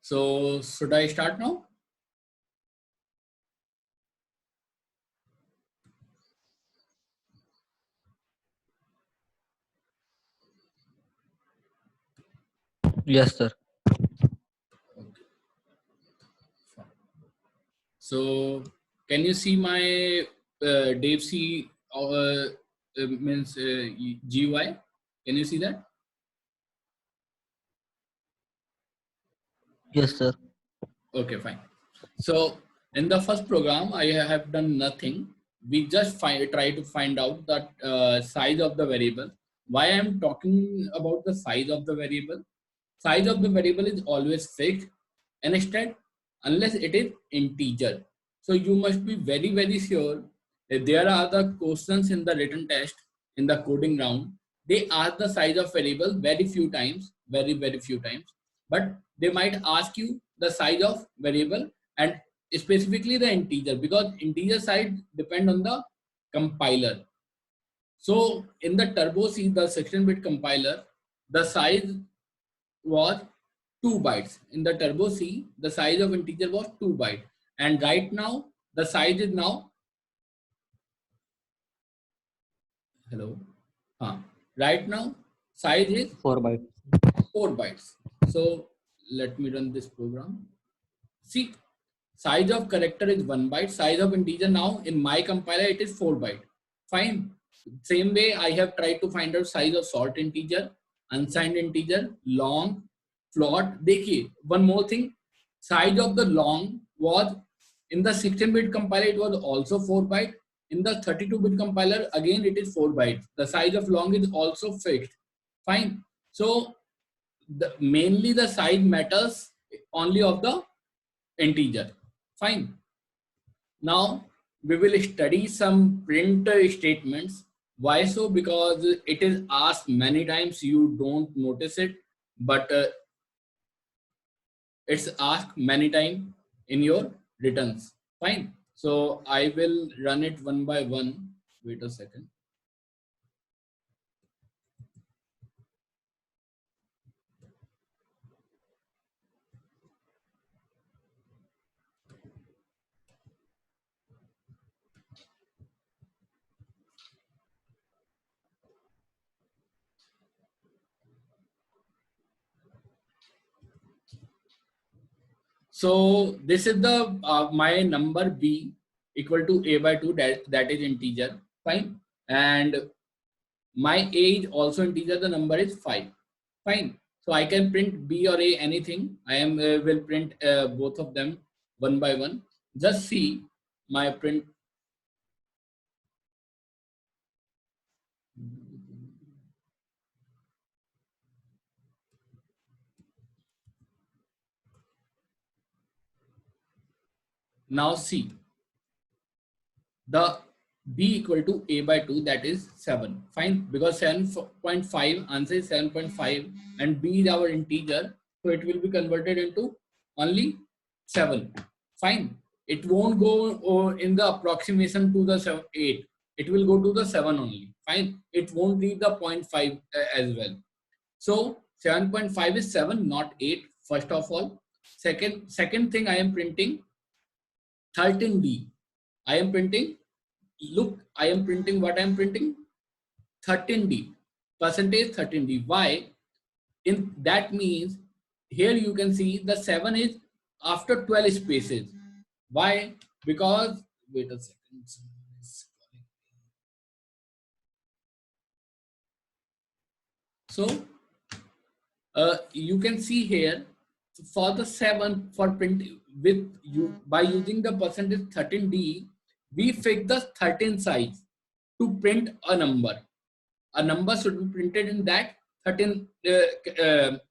So should I start now? Yes, sir. Okay. So can you see my Dave C means GUI? Can you see that? Yes, sir. Okay, fine. So in the first program, I have done nothing. We just try to find out that size of the variable. Why I am talking about the size of the variable? Size of the variable is always fixed, and instead, unless it is integer. So you must be very sure that there are the questions in the written test in the coding round. They ask the size of variable very few times, very few times, but they might ask you the size of variable and specifically the integer, because integer size depend on the compiler. So in the Turbo C, the 16-bit compiler, the size was 2 bytes. In the Turbo C, the size of integer was 2 bytes. And right now, the size is now, hello, right now, size is 4 bytes. 4 bytes. So let me run this program. See, size of character is 1 byte, size of integer now in my compiler it is 4 byte. Fine. Same way I have tried to find out size of short integer, unsigned integer, long, float. देखिए, one more thing, size of the long was in the 16-bit compiler it was also 4 byte. In the 32-bit compiler again it is 4 bytes. The size of long is also fixed. Fine. So mainly the size matters only of the integer. Fine. Now we will study some print statements. Why so? Because it is asked many times, you don't notice it, but it's asked many times in your returns. Fine. So I will run it one by one. Wait a second. So this is the my number b equal to a by 2, that is integer. Fine. And my a is also integer, the number is 5. Fine. So I can print b or a, anything. I am will print both of them one by one. Just see my print. Now see the b equal to a by 2, that is 7. Fine, because 7.5 answer is 7.5 and b is our integer, so it will be converted into only 7. Fine, it won't go in the approximation to the 8. It will go to the 7 only. Fine, it won't read the 0.5 as well. So 7.5 is 7, not 8. First of all, second thing, I am printing 13d. I am printing, look, I am printing what I am printing, 13d, percentage 13d. Why? In that means here you can see the 7 is after 12 spaces. Why? Because, wait a second. So you can see here for the 7, for print with you by using the percentage 13d, we fix the 13 size to print a number. A number should be printed in that 13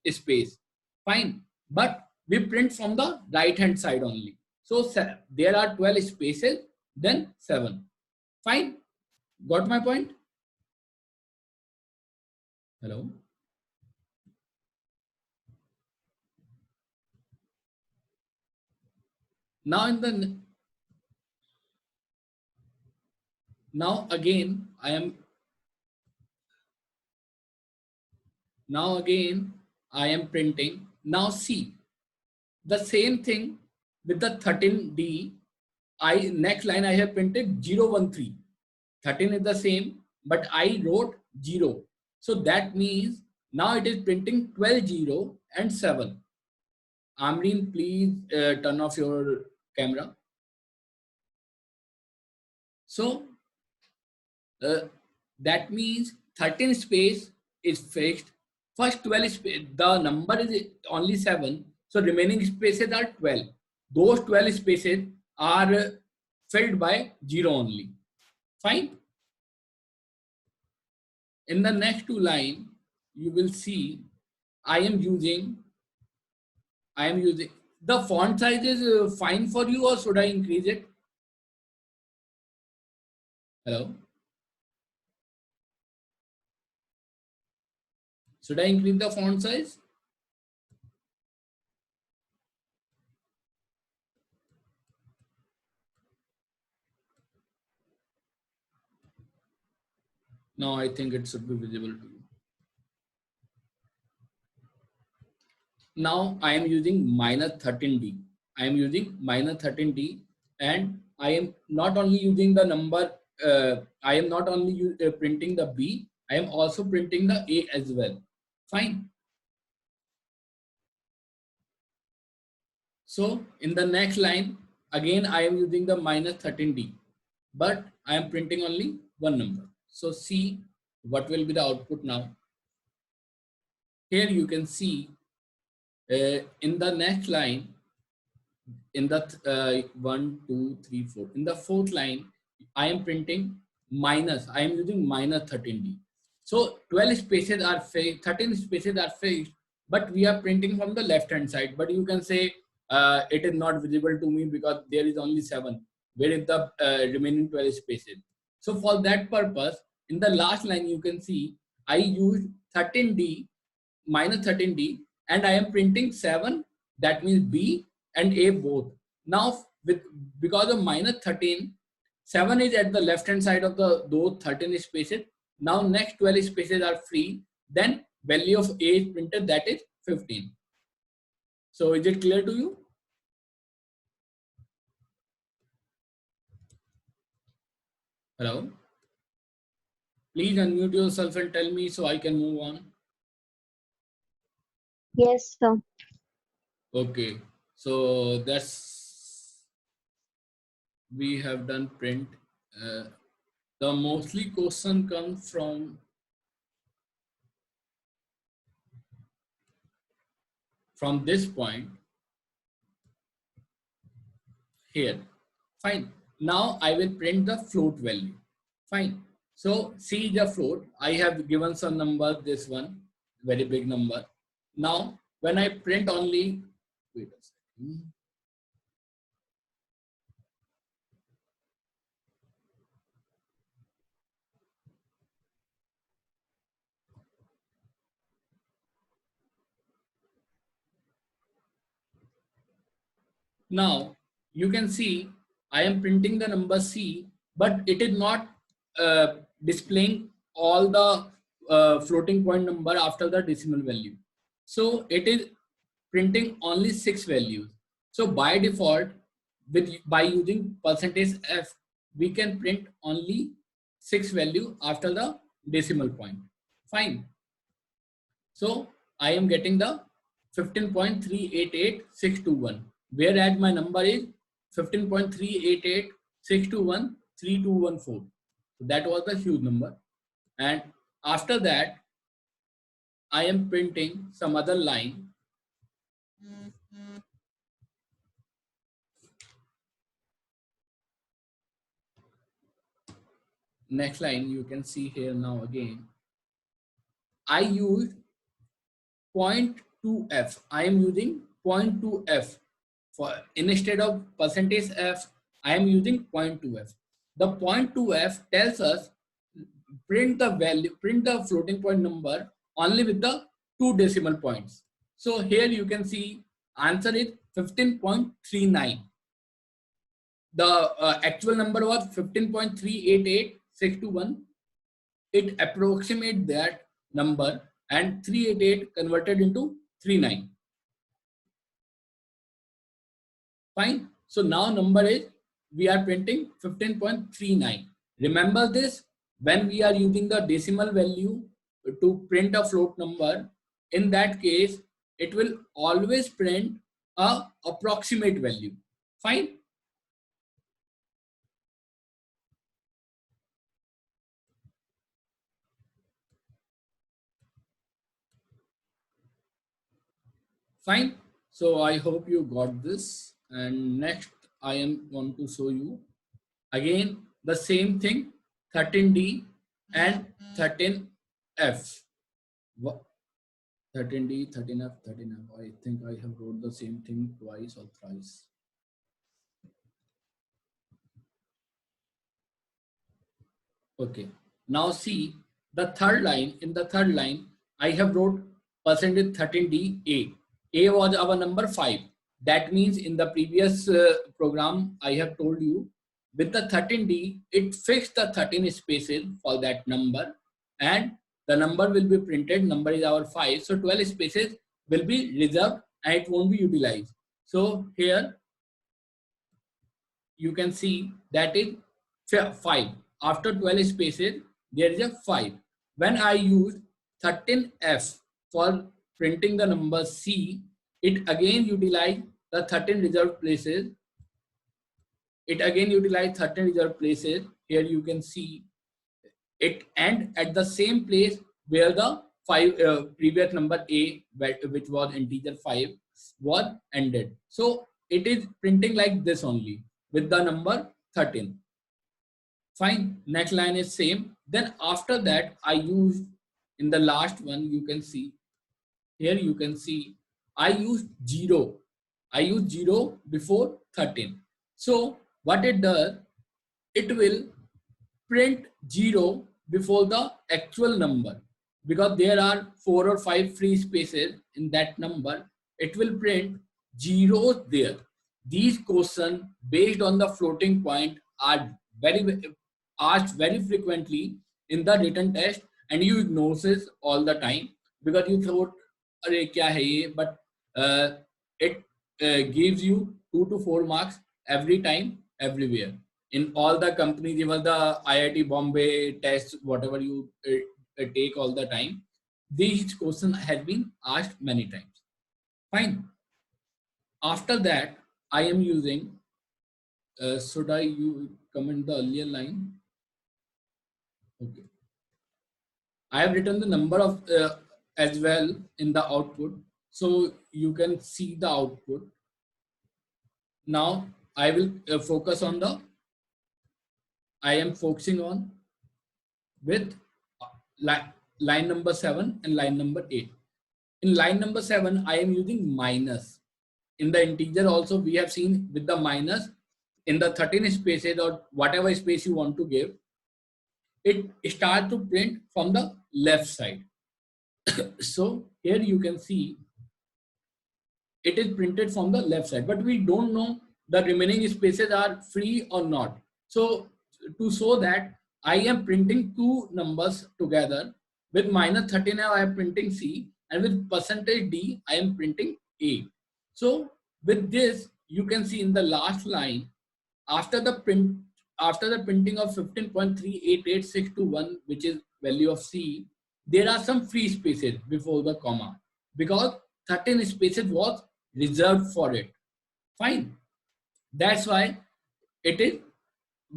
space. Fine. But we print from the right hand side only. So there are 12 spaces, then 7. Fine. Got my point? Hello? Now in the now again I am now again I am printing. Now see, The same thing with the 13D. Next line I have printed 013. 13 is the same, but I wrote 0. So that means now it is printing 12 0 and 7. Amreen, please turn off your camera. So that means 13 space is fixed. First 12 space, the number is only 7. So remaining spaces are 12. Those 12 spaces are filled by 0 only. Fine. In the next two line, you will see I am using the font size is fine for you, or should I increase it? Hello? Should I increase the font size? No, I think it should be visible to you. Now I am using minus 13D. I am using minus 13D, and I am not only using the number, I am not only printing the B, I am also printing the A as well. Fine. So in the next line, again I am using the minus 13D, but I am printing only one number. So see what will be the output now. Here you can see in the next line, in the 1, 2, 3, 4, in the fourth line, I am printing minus, I am using minus 13D. So 12 spaces are fixed, 13 spaces are fixed, but we are printing from the left hand side. But you can say it is not visible to me because there is only 7. Where is the remaining 12 spaces? So for that purpose, in the last line, you can see I used 13D, minus 13D, and I am printing 7. That means B and A both. Now, because of minus 13, 7 is at the left hand side of those 13 spaces. Now next 12 spaces are free. Then value of A is printed, that is 15. So is it clear to you? Hello? Please unmute yourself and tell me so I can move on. Yes, sir. Okay. So we have done print. The mostly question comes from this point here. Fine. Now I will print the float value. Fine. So see the float. I have given some number, this one, very big number. Now when I print only, wait a second. Now you can see I am printing the number C, but it is not displaying all the floating point number after the decimal value. So it is printing only 6 values. So by default, by using percentage %f, we can print only 6 value after the decimal point. Fine. So I am getting the 15.388621, whereas my number is 15.3886213214. So that was the huge number. And after that, I am printing some other line. Next line you can see here now again. I used 0.2f. I am using 0.2f for instead of percentage %f. I am using 0.2f. The 0.2f tells us print the value, print the floating point number only with the 2 decimal points. So here you can see answer is 15.39. The actual number was 15.388621. It approximates that number, and 388 converted into 39. Fine. So now number is, we are printing 15.39. Remember this, when we are using the decimal value to print a float number, in that case, it will always print a approximate value. Fine. Fine. So I hope you got this. And next I am going to show you again the same thing, 13D and 13F. 13D, 13F, 13F. I think I have wrote the same thing twice or thrice. Okay. Now see the third line. In the third line, I have wrote percentage 13D A. A was our number 5. That means in the previous program, I have told you with the 13D, it fixed the 13 spaces for that number, and the number will be printed. Number is our 5. So 12 spaces will be reserved and it won't be utilized. So here you can see that is 5. After 12 spaces, there is a 5. When I use 13F for printing the number C, it again utilize the 13 reserved places. It again utilize 13 reserved places. Here you can see it end at the same place where the 5 previous number A, which was integer 5, was ended. So it is printing like this only with the number 13. Fine. Next line is same. Then after that, I used in the last one, you can see here, you can see I used 0. I used 0 before 13. So what it does, it will print 0 before the actual number, because there are 4 or 5 free spaces in that number. It will print 0 there. These questions based on the floating point are asked very frequently in the written test, and you ignore this all the time because you thought, "Arey, kya hai ye?" But it gives you 2 to 4 marks every time, everywhere. In all the companies, even the IIT Bombay tests, whatever you take all the time, these questions have been asked many times. Fine. After that, I am using, should I comment the earlier line? Okay. I have written the number of as well in the output, so you can see the output. Now I will focus on the, I am focusing on with line number 7 and line number 8. In line number 7, I am using minus. In the integer also, we have seen with the minus in the 13 spaces or whatever space you want to give, it starts to print from the left side. So here you can see it is printed from the left side, but we don't know the remaining spaces are free or not. So to show that, I am printing two numbers together. With minus 13, I am printing C, and with percentage D, I am printing A. So with this, you can see in the last line, after the printing of 15.388621, which is value of C, there are some free spaces before the comma, because 13 spaces was reserved for it. Fine. That's why it is,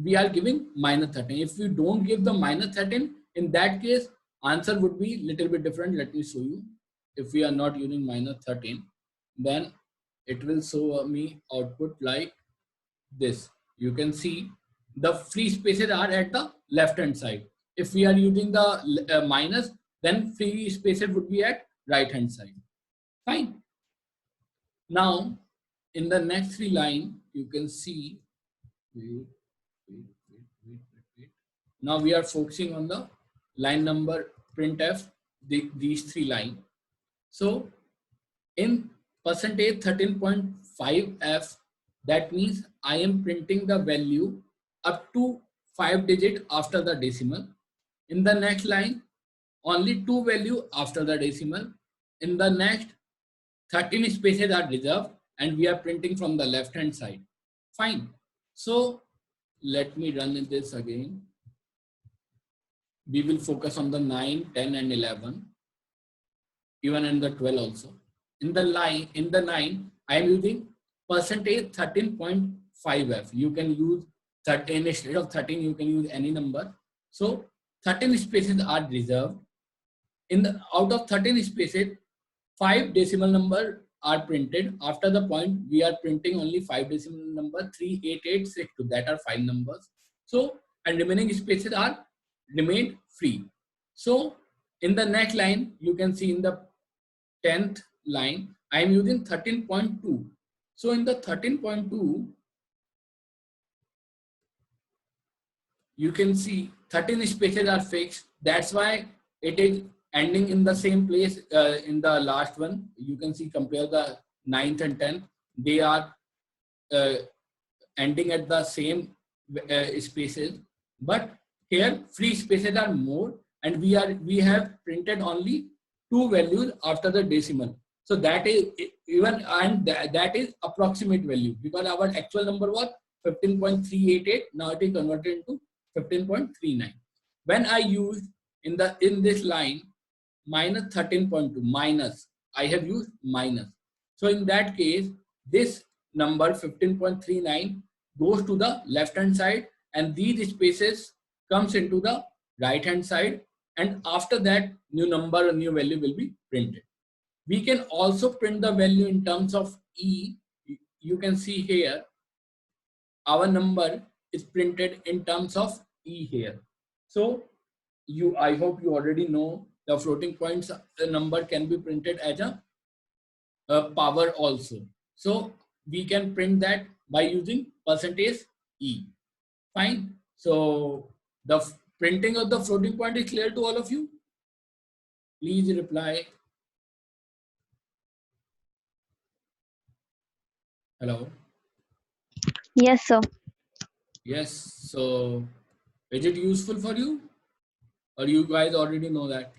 we are giving minus 13. If we don't give the minus 13, in that case, answer would be little bit different. Let me show you. If we are not using minus 13, then it will show me output like this. You can see the free spaces are at the left hand side. If we are using the minus, then free spaces would be at right hand side. Fine. Now in the next 3 line, you can see, wait. Now we are focusing on the line number printf, these 3 lines. So in percentage 13.5f, that means I am printing the value up to 5 digits after the decimal. In the next line, only 2 values after the decimal. In the next, 13 spaces are reserved. and we are printing from the left hand side. Fine. So let me run this again. We will focus on the 9, 10 and 11, even in the 12 also. In the 9, I am using percentage 13.5f. You can use 13 instead of 13. You can use any number. So 13 spaces are reserved. Out of 13 spaces, 5 decimal number are printed. After the point, we are printing only 5 decimal number, 3, 8, 8, 6, 2. That are 5 numbers. So, and remaining spaces are remained free. So, in the next line, you can see in the 10th line, I am using 13.2. So, in the 13.2, you can see 13 spaces are fixed. That's why it is ending in the same place in the last one. You can see, compare the 9th and 10th. They are ending at the same spaces, but here free spaces are more, and we have printed only 2 values after the decimal. So that is even, and that is approximate value, because our actual number was 15.388. Now it is converted into 15.39. When I use in this line minus 13.2, minus, I have used minus. So in that case, this number 15.39 goes to the left hand side, and these spaces comes into the right hand side, and after that new number, a new value will be printed. We can also print the value in terms of E. You can see here our number is printed in terms of E here. So I hope you already know the floating points number can be printed as a power also. So we can print that by using percentage E. Fine. So the printing of the floating point is clear to all of you? Please reply. Hello. Yes, sir. Yes. So is it useful for you, or you guys already know that?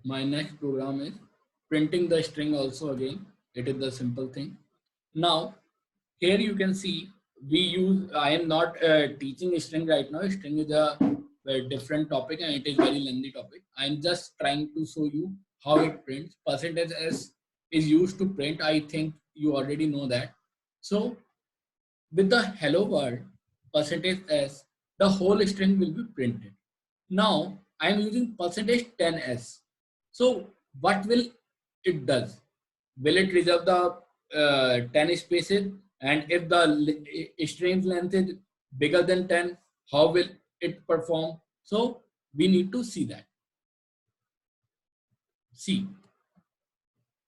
My next program is printing the string also again. It is the simple thing. Now, here you can see I am not teaching string right now. String is a very different topic, and it is very lengthy topic. I am just trying to show you how it prints. Percentage S is used to print. I think you already know that. So with the hello world, percentage S, the whole string will be printed. Now I am using percentage 10s. So what will it does? Will it reserve the 10 spaces? And if the string length is bigger than 10, how will it perform? So we need to see that. See,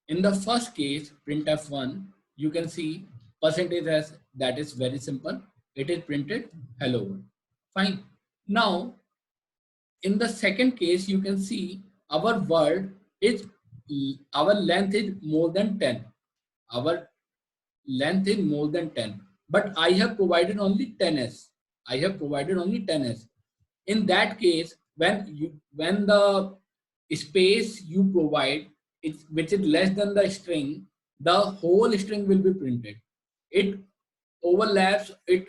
in the first case, printf1, you can see percentage S, that is very simple. It is printed hello world. Fine. Now, in the second case, you can see our word is, our length is more than 10. Our length is more than 10, but I have provided only 10s. I have provided only 10s. In that case, when the space you provide, which is less than the string, the whole string will be printed. It overlaps, it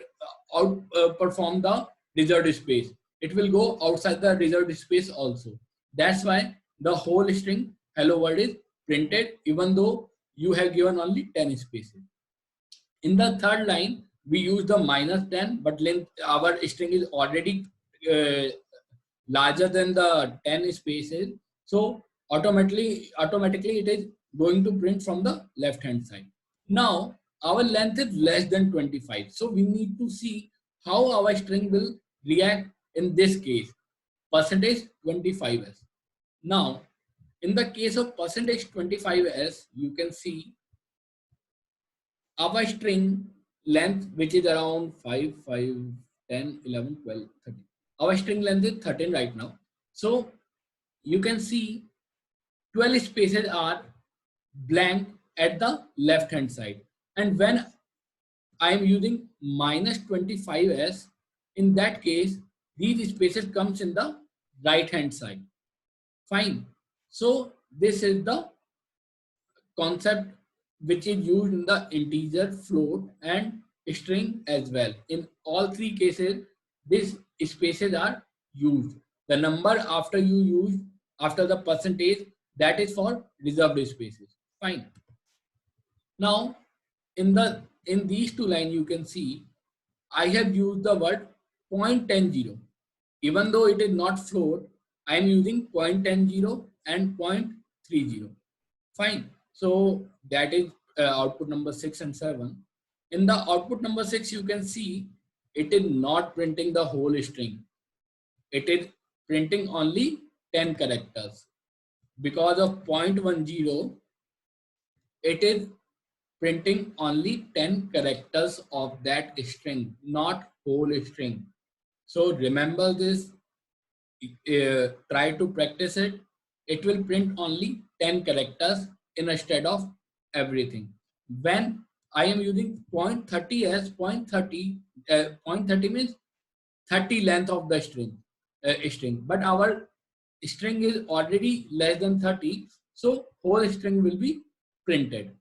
outperform the reserved space. It will go outside the reserved space also. That's why the whole string hello world is printed, even though you have given only 10 spaces. In the third line, we use the minus 10, but length, our string is already larger than the 10 spaces. So automatically it is going to print from the left hand side. Now our length is less than 25. So we need to see how our string will react in this case, percentage 25s. Now, in the case of percentage 25s, you can see our string length, which is around 5, 5, 10, 11, 12, 13. Our string length is 13 right now. So you can see 12 spaces are blank at the left hand side. And when I am using minus 25s, in that case, these spaces comes in the right hand side. Fine. So this is the concept which is used in the integer, float and string as well. In all three cases, these spaces are used. The number after you use after the percentage, that is for reserved spaces. Fine. Now in these two lines you can see I have used the word 0.10. Even though it is not float, I am using 0.10 and 0.30. Fine. So that is output number 6 and 7. In the output number 6, you can see it is not printing the whole string. It is printing only 10 characters. Because of 0.10, it is printing only 10 characters of that string, not whole string. So remember this, try to practice it. It will print only 10 characters instead of everything. When I am using 0.30 as 0.30, 0.30 means 30 length of the string, but our string is already less than 30, so whole string will be printed.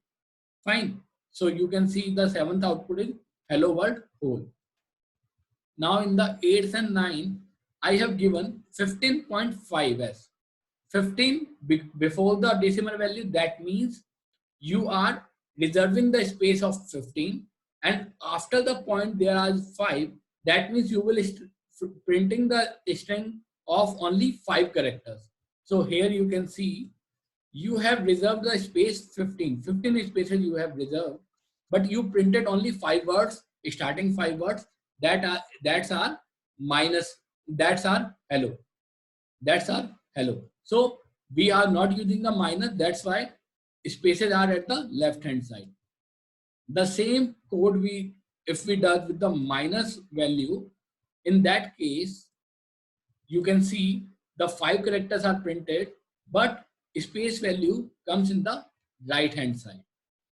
Fine. So you can see the 7th output is hello world whole. Now in the 8th and 9th, I have given 15.5 as 15 before the decimal value. That means you are reserving the space of 15, and after the point there are 5. That means you will printing the string of only 5 characters. So here you can see you have reserved the space 15 spaces you have reserved, but you printed only 5 words, starting 5 words, that's our minus, that's our hello, that's our hello. So we are not using the minus, that's why spaces are at the left hand side. The same code if we does with the minus value, in that case you can see the 5 characters are printed, but space value comes in the right hand side.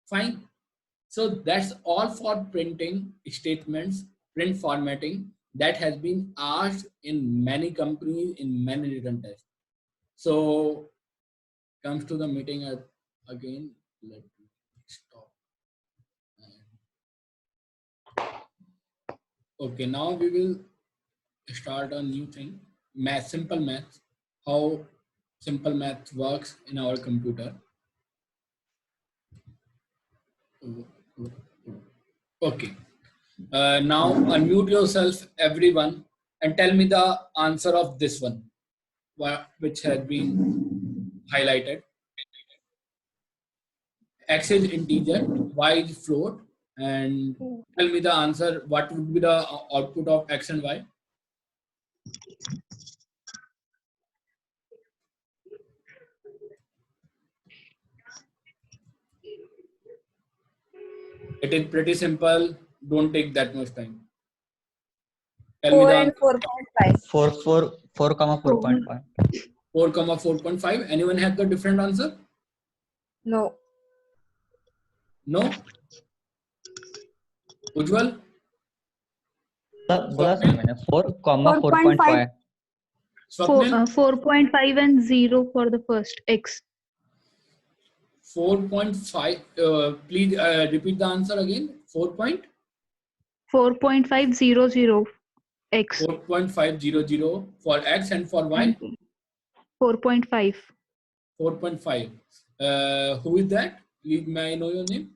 Fine. So that's all for printing statements, print formatting that has been asked in many companies in many written tests. So comes to the meeting again. Let me stop. Okay, now we will start a new thing. Math, simple math. How simple math works in our computer. Okay. Now unmute yourself, everyone, and tell me the answer of this one, which has been highlighted. X is integer, Y is float, and tell me the answer. What would be the output of X and Y? It is pretty simple. Don't take that much time. Tell 4 me the and answer. 4.5. 4, comma 4.5. 4, 4.5. Anyone have the different answer? No. No? Ujjwal? बोला sir मैंने 4, 4.5. Swapnil? 4.5 and 0 for the first X. 4.5. Please repeat the answer again. 4.500 X. 4.500 for X and for Y? 4.5. 4.5. Who is that? Please, may I know your name?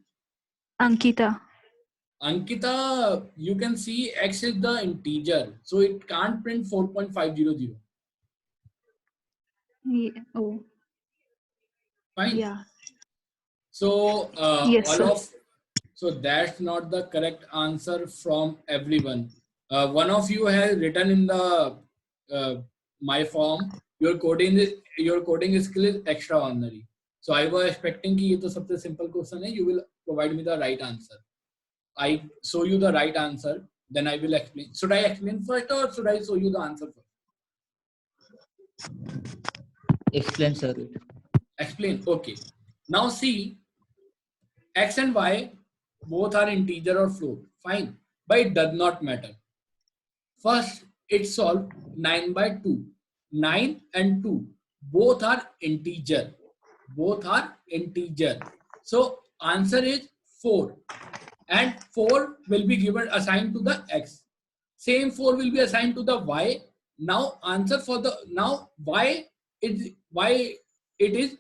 Ankita. Ankita, you can see X is the integer, so it can't print 4.500. Yeah. Oh. Fine. Yeah. So Yes, sir. so that's not the correct answer from everyone. One of you has written in the my form, your coding skill is extraordinary. So I was expecting कि ये तो सबसे simple question है. You will provide me the right answer. I show you the right answer, then I will explain. Should I explain first or should I show you the answer first? Explain, sir. Explain. Okay. Now see, X and Y both are integer or float. Fine. But it does not matter. First, it solved 9 by 2. 9 and 2. both are integer. Both are integer. So answer is 4, and 4 will be given assigned to the x. Same 4 will be assigned to the y. Now answer for the y it is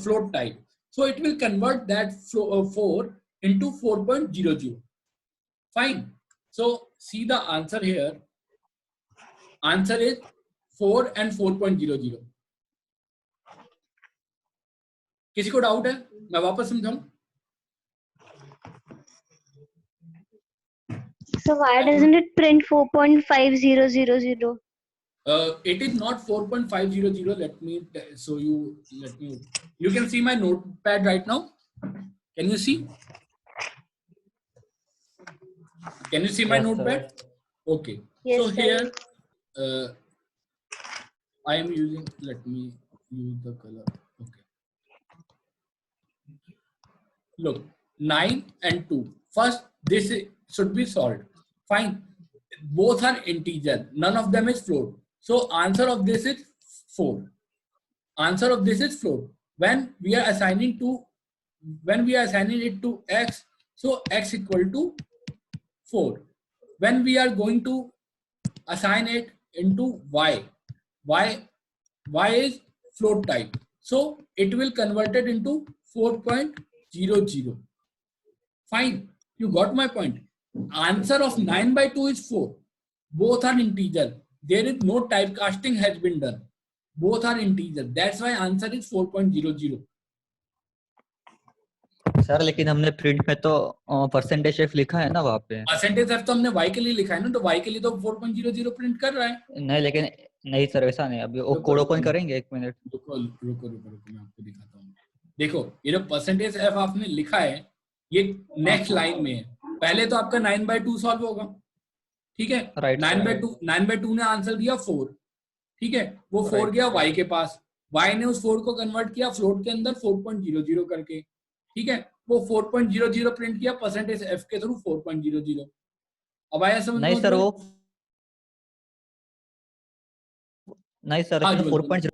float type. So it will convert that 4 into 4.00. Fine. So see the answer here. Answer is 4 and 4.00. किसी को doubt है? मैं वापस समझाऊं? So why doesn't it print 4.5000? It is not 4.500. Let me show you. You can see my notepad right now. Can you see? Can you see my Yes, notepad? Okay. Yes, So sir. here I am using. Let me use the color. Okay. Look, 9 and 2. First, this should be solved. Fine. Both are integer. None of them is float. So answer of this is 4. Answer of this is float. When we are assigning it to x, so x equal to 4. When we are going to assign it into y is float type. So it will convert it into 4.00. Fine. You got my point. Answer of 9 by 2 is 4. Both are integer. There is no typecasting has been done. Both are integer. That's why answer is 4.00. Sir लेकिन हमने print में तो percentage F लिखा है ना वहाँ पे. Percentage F तो हमने y के लिए लिखा है ना, तो y के लिए तो 4.00 प्रिंट कर रहा है. नहीं लेकिन नहीं सर वैसा नहीं. अभी वो कोड ओपन करेंगे 1 मिनट. रुको मैं आपको दिखाता हूँ. देखो ये जो परसेंटेज एफ आपने लिखा है ये नेक्स्ट लाइन में है. पहले तो आपका 9 by 2 सॉल्व होगा. ठीक है. Right, 9 by 2 ने आंसर दिया 4. ठीक है. वो 4 Right. गया y के पास. y ने उस 4 को कन्वर्ट किया फ्लोट के अंदर 4.00 करके. ठीक है. वो 4.00 प्रिंट किया परसेंटेज एफ के थ्रू 4.00. अब आया समझ? नहीं सर वो नहीं सर हाँ, 4.0.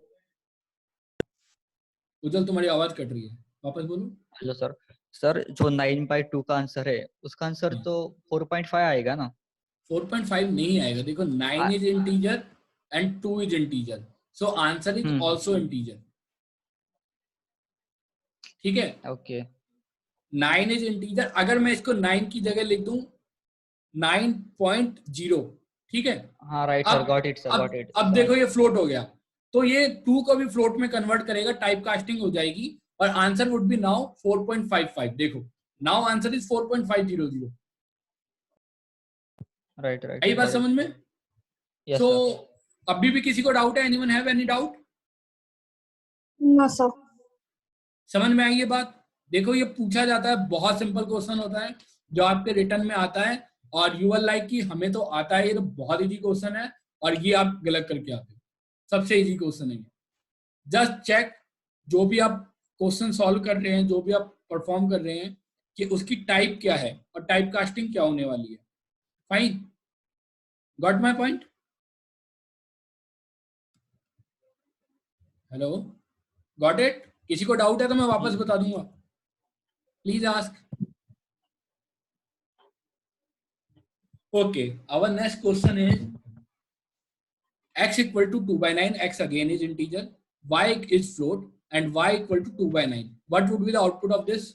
उज्जवल तुम्हारी आवाज कट रही है, वापस बोलो. Hello sir. सर जो 9 by 2 का आंसर है उसका आंसर तो 4.5 आएगा ना. 4.5 नहीं आएगा. देखो 9 is integer and 2 is integer. So answer is also integer. ठीक है. ओके. 9 is integer. अगर मैं इसको 9 की जगह लिख दूं 9.0. ठीक है. हाँ right sir. Got it sir. Got it. अब देखो ये फ्लोट हो गया, तो ये 2 को भी फ्लोट में कन्वर्ट करेगा, टाइप कास्टिंग हो जाएगी और आंसर वुड बी नाउ 4.55. देखो now answer is 4.500. Right right. आई बात समझ में? यस तो सर. अभी भी किसी को डाउट है? Anyone have any doubt? No, sir. समझ में आई ये बात? देखो ये पूछा जाता है, बहुत सिंपल क्वेश्चन होता है जो आपके रिटर्न में आता है और यू आर लाइक कि हमें तो आता है, ये तो बहुत इजी क्वेश्चन है और ये आप गलत करके आते हो. सबसे इजी क्वेश्चन है. जस्ट चेक जो भी आप क्वेश्चन सॉल्व कर रहे हैं, जो भी आप परफॉर्म कर रहे हैं, कि उसकी टाइप क्या है और टाइप कास्टिंग क्या होने वाली है. Fine. Got my point? Hello, got it? किसी को डाउट है तो मैं वापस बता दूंगा. Please ask. Okay, our next question is x equal to 2 by 9. X again is integer, y is float, and y equal to 2 by 9. What would be the output of this?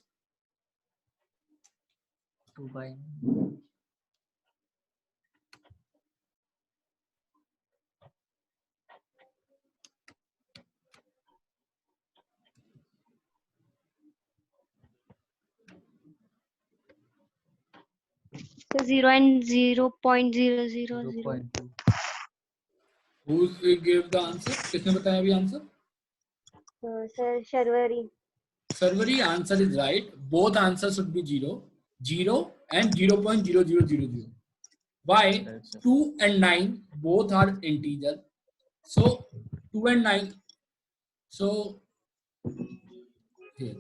2 by So 0 and 0.000. 0.2. Who gave the answer? किसने बताया अभी answer? Sir, Sharwari. Sarvari, answer is right. Both answers should be 0, 0 and 0.0000. Why? 2 and 9 both are integer. So 2 and 9. So here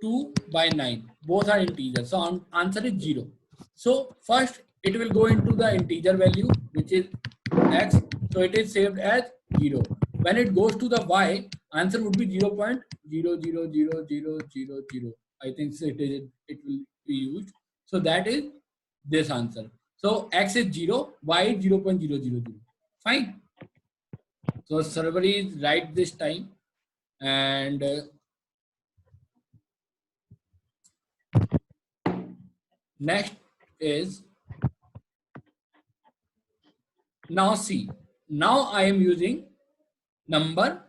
2 by 9 both are integer. So answer is 0. So first it will go into the integer value which is x. So it is saved as 0. when it goes to the y, answer would be 0.000000. I think so it will be used. So that is this answer. So x is 0, y is 0.000. Fine. So Sarvari is right this time. And next is, now see, now I am using number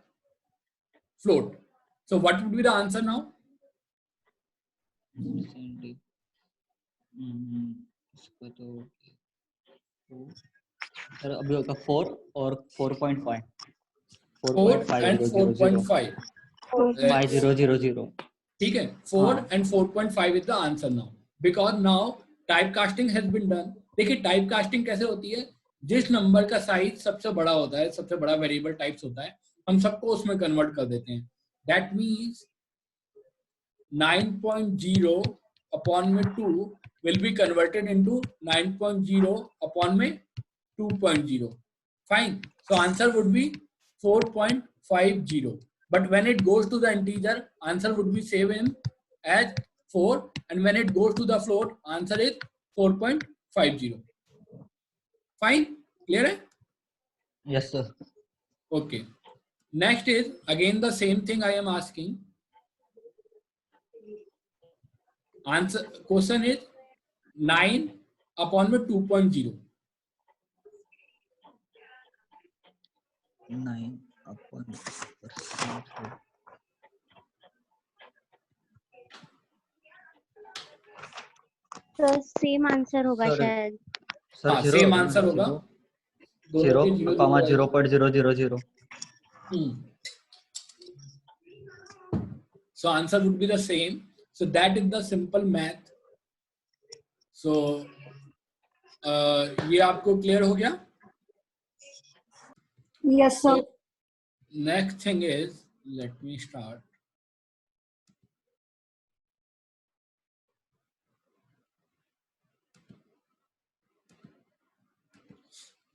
float. So what would be the answer now? इसको तो sir अभी होगा 4 और 4.5 4 and 4.5. 5000 ठीक है, 4 हाँ. and 4.5 is the answer now, because now typecasting has been done. देखिए typecasting कैसे होती है, जिस नंबर का साइज सबसे बड़ा होता है, सबसे बड़ा वेरिएबल टाइप्स होता है, हम सबको उसमें कन्वर्ट कर देते हैं. दैट मीन्स 9.0 अपॉन में 2 will be converted into 9.0 upon में 2.0. Fine. So answer would be 4.50. But when it goes to the integer, answer would be same as 4. And when it goes to the float, answer is 4.50. Fine. Clear hai? Yes sir. Okay. Next is again the same thing I am asking. Answer question is 9 upon में 2.0. 9 upon sir same answer होगा Sir, शायद. हाँ, same answer होगा. 0.000. So answer would be the same. So that is the simple math. So ये आपको clear हो गया? Yes, sir. So, next thing is, let me start.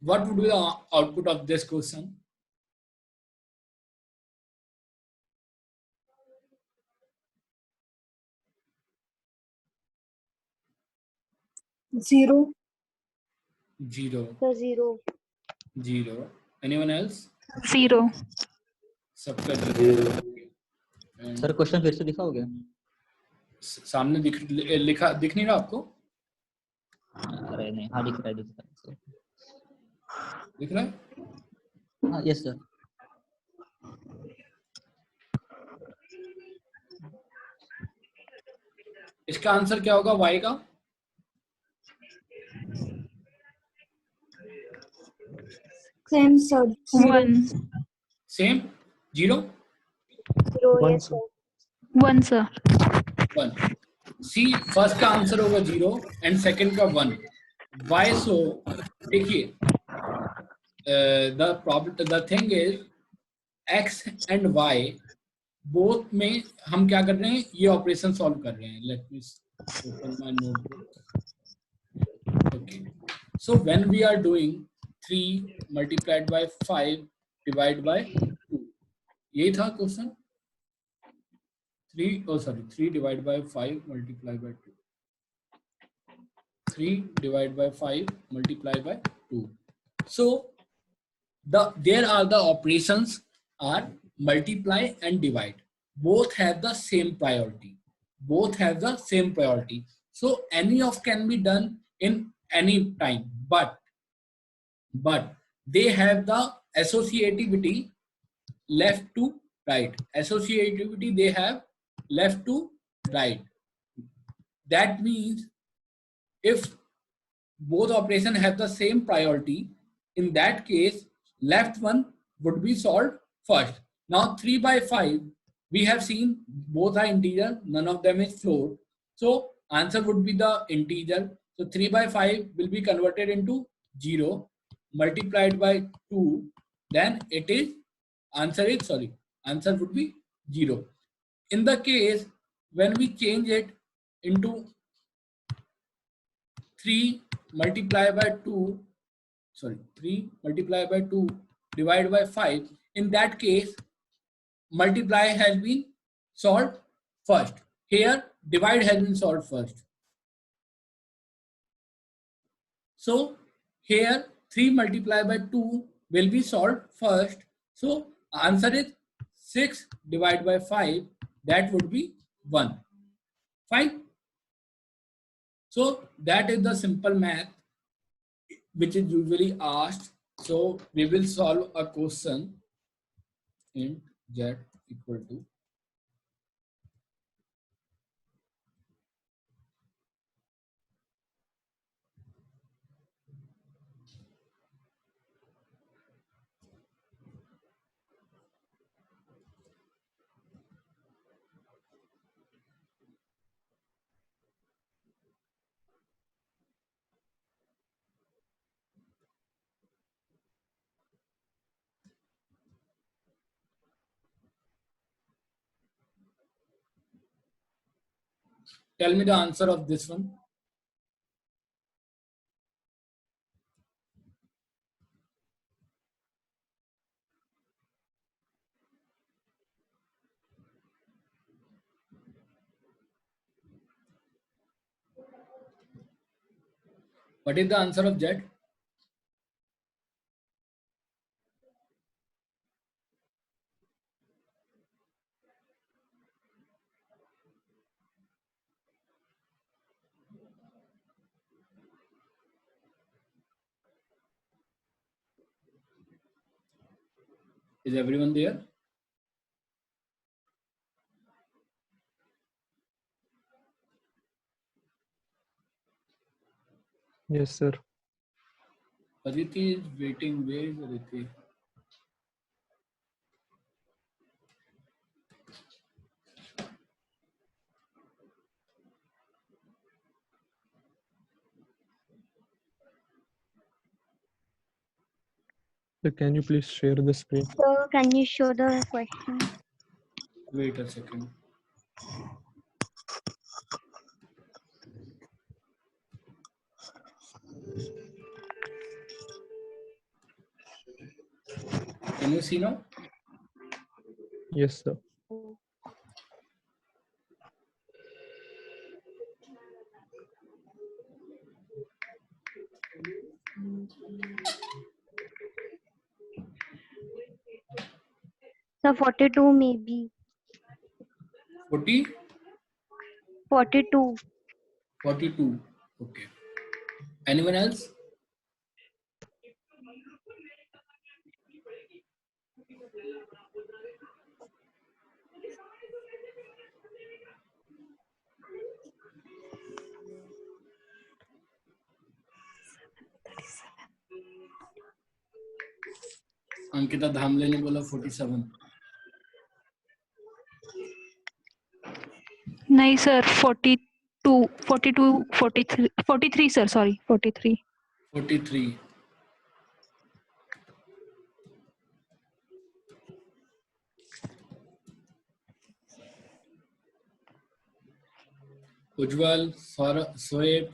What would be the output of this question? Zero. Zero. So 0. Zero. Anyone else? Zero. सबका zero. Sir question फिर से दिखाओगे? सामने दिख नहीं रहा आपको? अरे नहीं, हाँ दिख रहा है. दिख रहा है? हाँ यस सर. इसका आंसर क्या होगा y का? Same, sir. One. Same? Zero? 0, yes sir. One, sir. 1. See, first का आंसर होगा 0 and second का 1. Why so? देखिए, the thing is x and y both में हम क्या कर रहे हैं, ये ऑपरेशन सॉल्व कर रहे हैं. Let me open my notebook. Okay. So when we are doing 3 multiplied by 5 divided by 2, यही था question. 3 divided by 5 multiplied by 2. 3 divided by 5 multiplied by 2. So there are the operations are multiply and divide. Both have the same priority. So any of can be done in any time, but they have the associativity left to right. Associativity they have left to right. That means if both operations have the same priority, in that case left one would be solved first. Now 3 by 5 we have seen both are integer, none of them is float. So answer would be the integer. So 3 by 5 will be converted into 0 multiplied by 2. Then it is answer would be 0. In the case when we change it into 3 multiplied by 2 divided by 5, In that case, multiply has been solved first. Here, divide has been solved first. So here 3 multiplied by 2 will be solved first. So answer is 6 divided by 5. That would be 1. Fine. So that is the simple math which is usually asked. So we will solve a question int z equal to tell me the answer of this one. What is the answer of z? Is everyone there? Yes, sir. Aditi is waiting. Where is Aditi? So can you please share the screen? So can you show the question? Wait a second. Can you see now? Yes, sir. So 42 maybe. 40? 42. 42. Okay. Anyone else? Ankita धामले ने बोला 47. नहीं sir 43 sir sorry 43. 43. Ujjwal, Shoaib,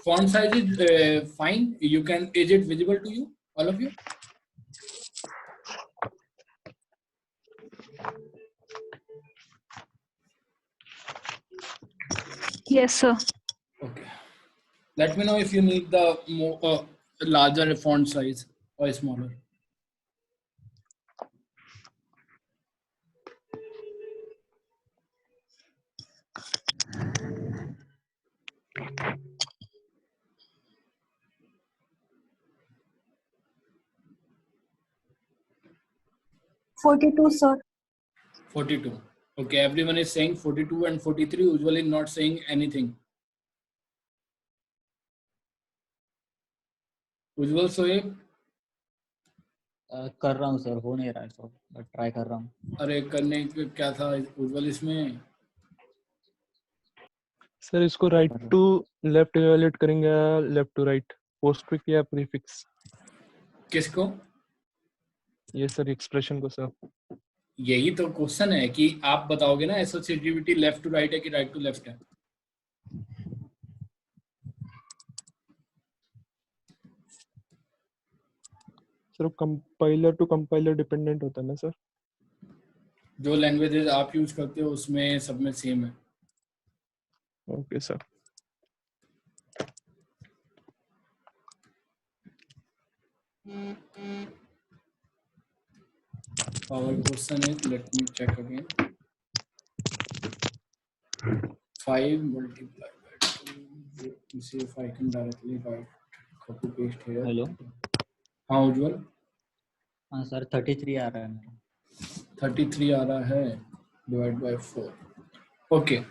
font size is fine. You can, is it visible to you, all of you? Yes sir. Okay. Let me know if you need the more, larger font size or smaller. $42 sir. 42. Okay, everyone is saying 42 and 43. Usually not saying anything. Ujjwal, Soeb, कर रहा हूँ sir, हो नहीं रहा है तो but try कर रहा हूँ। अरे करने के क्या था उज्जवल इसमें? सर इसको राइट टू लेफ्ट इवेल्युएट करेंगे या लेफ्ट टू राइट, पोस्टफिक्स या प्रीफिक्स? किसको? ये सर एक्सप्रेशन को सर। यही तो क्वेश्चन है कि आप बताओगे ना एसोसिएटिविटी लेफ्ट टू राइट है कि राइट टू लेफ्ट है। Sir compiler to compiler dependent होता है ना सर? जो लैंग्वेजेस आप यूज करते हो उसमें सब में सेम है। Okay sir. Our question is, let me check again. 5 multiplied by 2. Let me see if I can directly write, copy paste here. Hello, हाँ उज्जवल, हाँ सर 33 आ रहा है मेरा। 33 आ रहा है, divide by 4. Okay,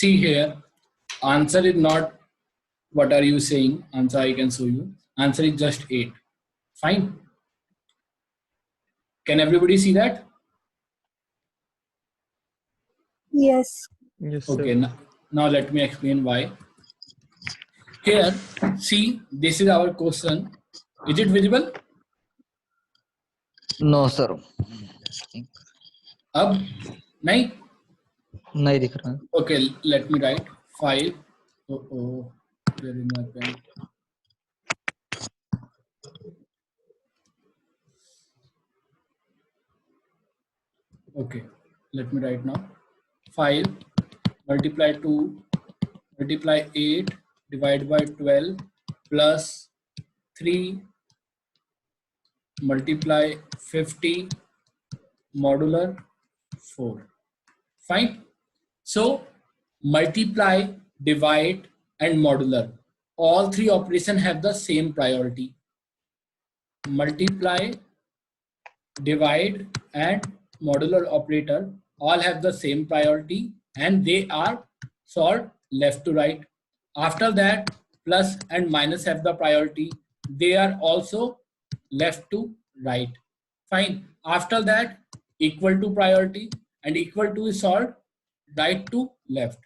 see here, answer is not what are you saying, answer I can show you. Answer is just 8. Fine. Can everybody see that? Yes. Yes sir. Okay, now let me explain why. Here, see, this is our question. Is it visible? No sir, अब नहीं? नहीं दिख रहा है। Okay, let me write 5. Oh, where is my pen? Okay, let me write now. 5 multiply 2 multiply 8 divided by 12 plus 3 multiply 50 modular 4. Fine. So multiply, divide and modular, all three operations have the same priority. Multiply, divide and modular operator all have the same priority and they are solved left to right. After that, plus and minus have the priority. They are also left to right. Fine. After that, equal to priority and equal to is solved right to left.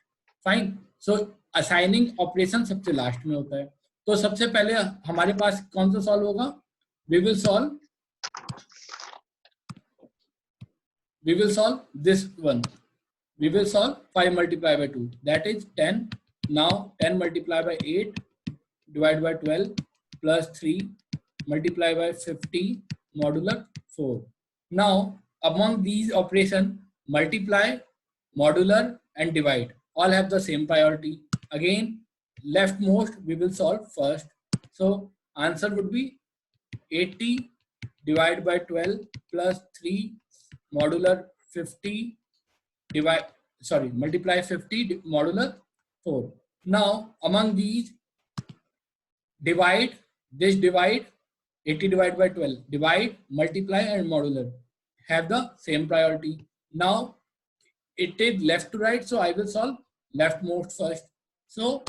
Fine. So assigning operation सबसे last में होता है. तो सबसे पहले हमारे पास कौन सा सॉल्व होगा? We will solve this one. We will solve 5 multiplied by 2. That is 10. Now 10 multiplied by 8 divided by 12 plus 3 multiplied by 50 modular 4. Now among these operations, multiply, modular and divide all have the same priority. Again, leftmost we will solve first. So answer would be 80 divided by 12 plus 3 modular 50 multiply 50 modular 4. Now among these, divide 80 divided by 12, divide, multiply and modular have the same priority. Now it is left to right, so I will solve leftmost first. So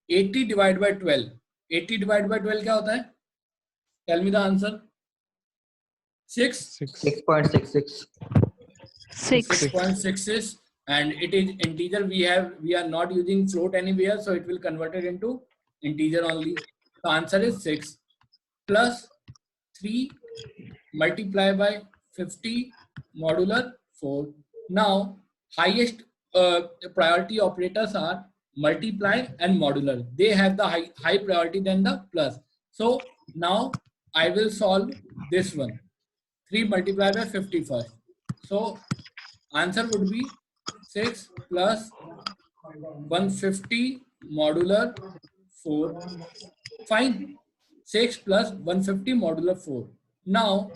80 divided by 12, 80 divided by 12 क्या होता है? Tell me the answer. 6. 6.66। 6.66 and it is integer. We are not using float anywhere, so it will convert it into integer only. The answer is 6 plus 3 multiply by 50 modular 4. Now highest priority operators are multiply and modular. They have the high priority than the plus. So now I will solve this one. 3 multiplied by 50 first. So answer would be 6 plus 150 modular 4. Fine. 6 plus 150 modular 4. Now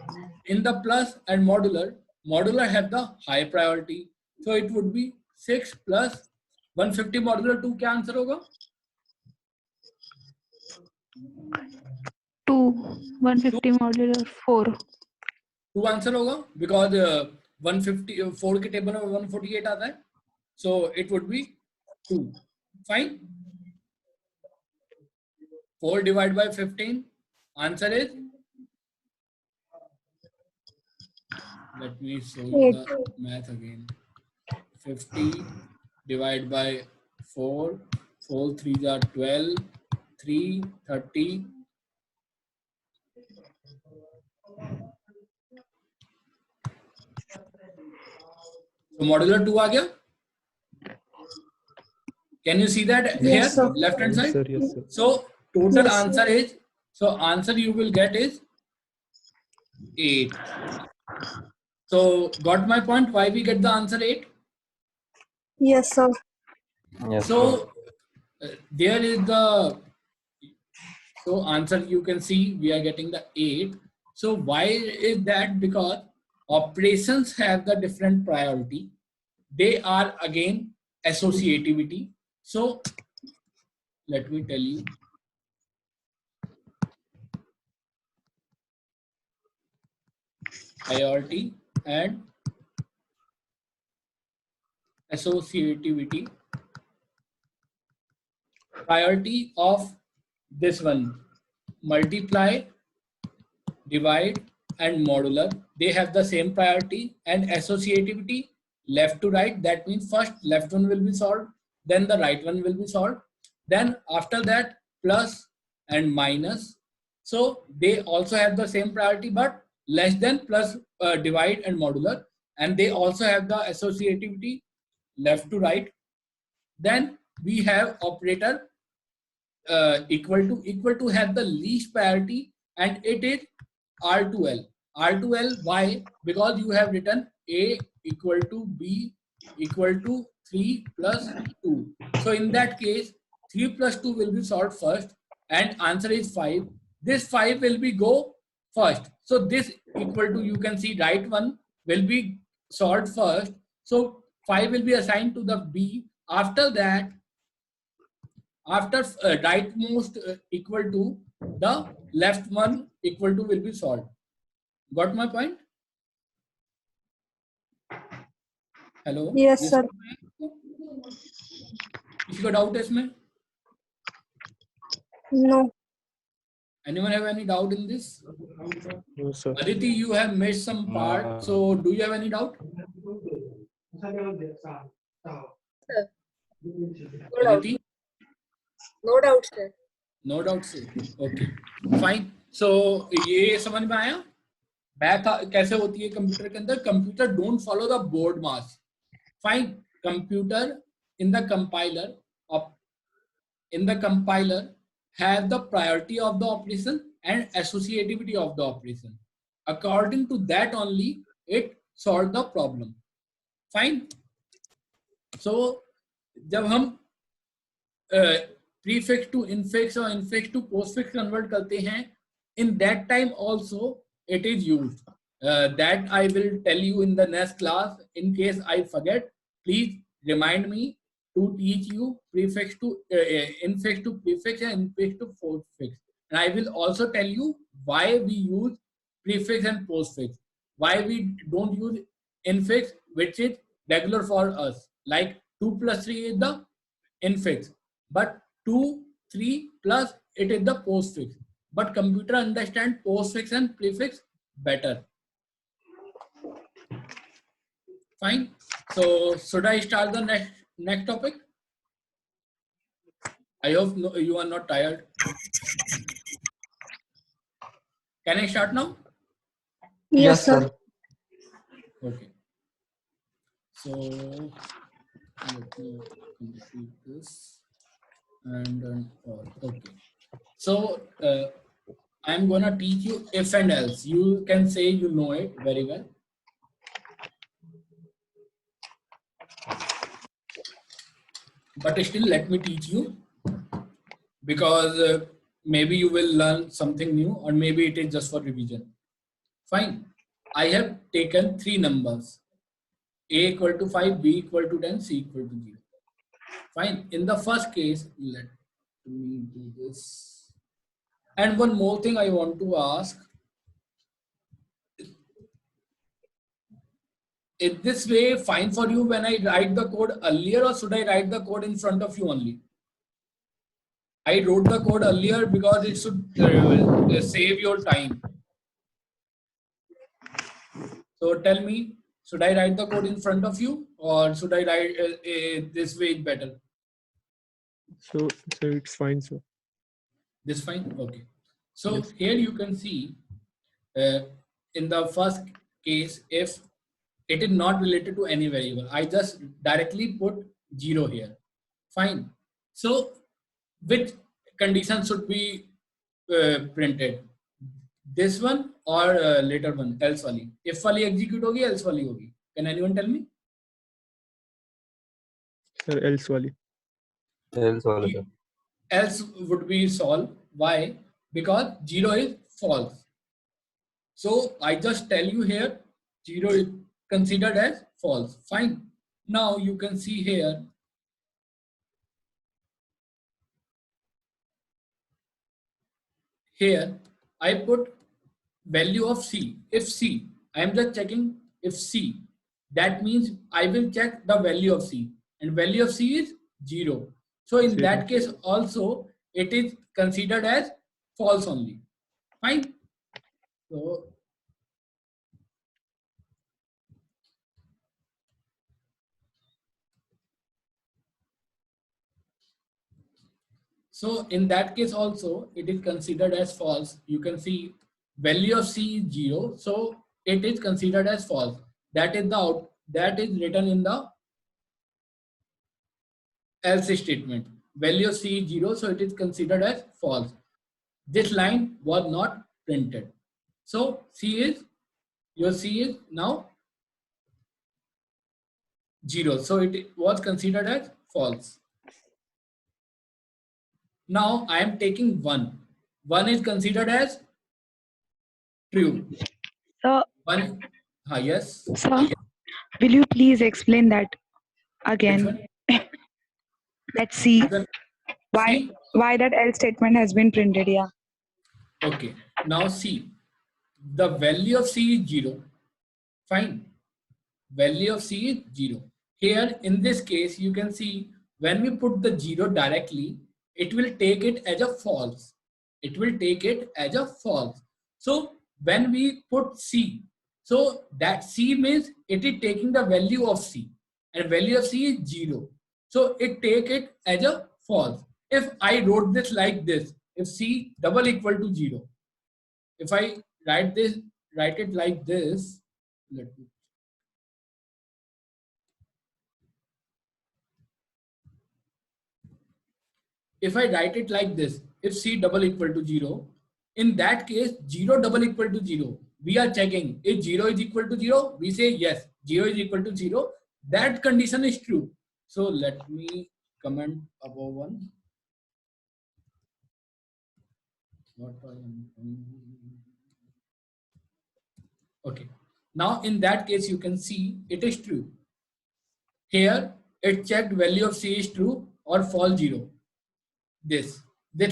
in the plus and modular have the high priority. So it would be 6 plus 150 modular 2. क्या answer होगा? 2. 150 modular 4. 2 answer होगा because 154 के table में 148 आता है. So it would be 2. Fine. 4 divided by 15. Answer is Let me show you Eight. the math again. 50 divided by 4. 4 3s are 12. 3 30. So modular 2 आ गया. Can you see that here, Yes, sir. left hand Yes, side? sir. Yes, sir. So total Yes, sir. answer is, so answer you will get is 8. So got my point? Why we get the answer 8? Yes, sir. Yes, So sir. there is the, so answer you can see we are getting the 8. So why is that? Because operations have the different priority. They are again associativity. So let me tell you. Priority and associativity. Priority of this one, multiply, divide and modular, they have the same priority. And associativity, left to right, that means first left one will be solved, then the right one will be solved, then after that plus and minus. So they also have the same priority but less than plus, divide and modular, and they also have the associativity left to right. Then we have operator equal to have the least priority, and it is R2L. R2L, why? Because you have written A equal to B equal to 3 plus 2. So in that case, 3 plus 2 will be solved first, and answer is 5. This 5 will be go first. So this equal to, you can see right one will be solved first. So 5 will be assigned to the B. After that, after rightmost equal to, the left one equal to will be solved. Got my point? Hello? Yes, sir. किसी को doubt है इसमें? No. Anyone have any doubt in this? No, sir. Aditi, you have missed some part. So do you have any doubt? Aditi? No doubt, sir. No doubt, sir. Okay. Fine. So ये समझ में आया? Math कैसे होती है computer के अंदर? Computer don't follow the board mass. Fine. Computer in the compiler have the priority of the operation and associativity of the operation. According to that only it solve the problem. Fine. So जब हम prefix to infix or infix to postfix convert करते हैं, in that time also it is used. That I will tell you in the next class. In case I forget, please remind me to teach you prefix to infix to prefix and infix to postfix. And I will also tell you why we use prefix and postfix. Why we don't use infix, which is regular for us. Like 2 plus 3 is the infix, but 2, 3 plus it is the postfix. But computer understand postfix and prefix better. Fine. So should I start the next topic? I hope you are not tired. Can I start now? Yes, sir. Okay. So let me complete this and then okay. So I'm gonna teach you if and else. You can say you know it very well. But still, let me teach you, because maybe you will learn something new, or maybe it is just for revision. Fine. I have taken 3 numbers: A equal to 5, B equal to 10, C equal to 0. Fine. In the first case, let me do this. And one more thing I want to ask. Is this way fine for you when I write the code earlier, or should I write the code in front of you only? I wrote the code earlier because it should save your time. So tell me, should I write the code in front of you or should I write this way is better? So it's fine, sir. This fine? Okay. So Yes. here you can see in the first case, if it is not related to any variable, I just directly put 0 here. Fine. So which condition should be printed? This one or later one, else wali? If wali execute hogi, else wali hogi. Can anyone tell me? Sir, else wali. Else wala, sir. Else would be solved. Why? Because 0 is false. So I just tell you here 0 is considered as false. Fine. Now you can see here I put value of C. If C, I am just checking if C, that means I will check the value of C, and value of C is 0. So in that case also it is considered as false only. Fine. So in that case also it is considered as false. You can see value of C is 0. So it is considered as false. That is written in the else statement. Value of C is 0. So it is considered as false. This line was not printed. So your C is now 0. So it was considered as false. Now I am taking 1. 1 is considered as true. Sir, 1. Yes. sir, will you please explain that Which again? one? Let's see why See? why that else statement has been printed. Yeah. Okay. Now see, the value of C is 0. Fine. Value of C is 0. Here in this case, you can see when we put the 0 directly, it will take it as a false. It will take it as a false. So when we put C, so that C means it is taking the value of C, and value of C is 0. So it take it as a false. If I wrote this like this, if C double equal to 0, if I write it like this, let me. If I write it like this, if C double equal to 0, in that case 0 double equal to 0, we are checking if 0 is equal to 0, we say yes, 0 is equal to 0, that condition is true. So let me comment above one. Okay, now in that case you can see it is true. Here it checked value of C is true or false 0. This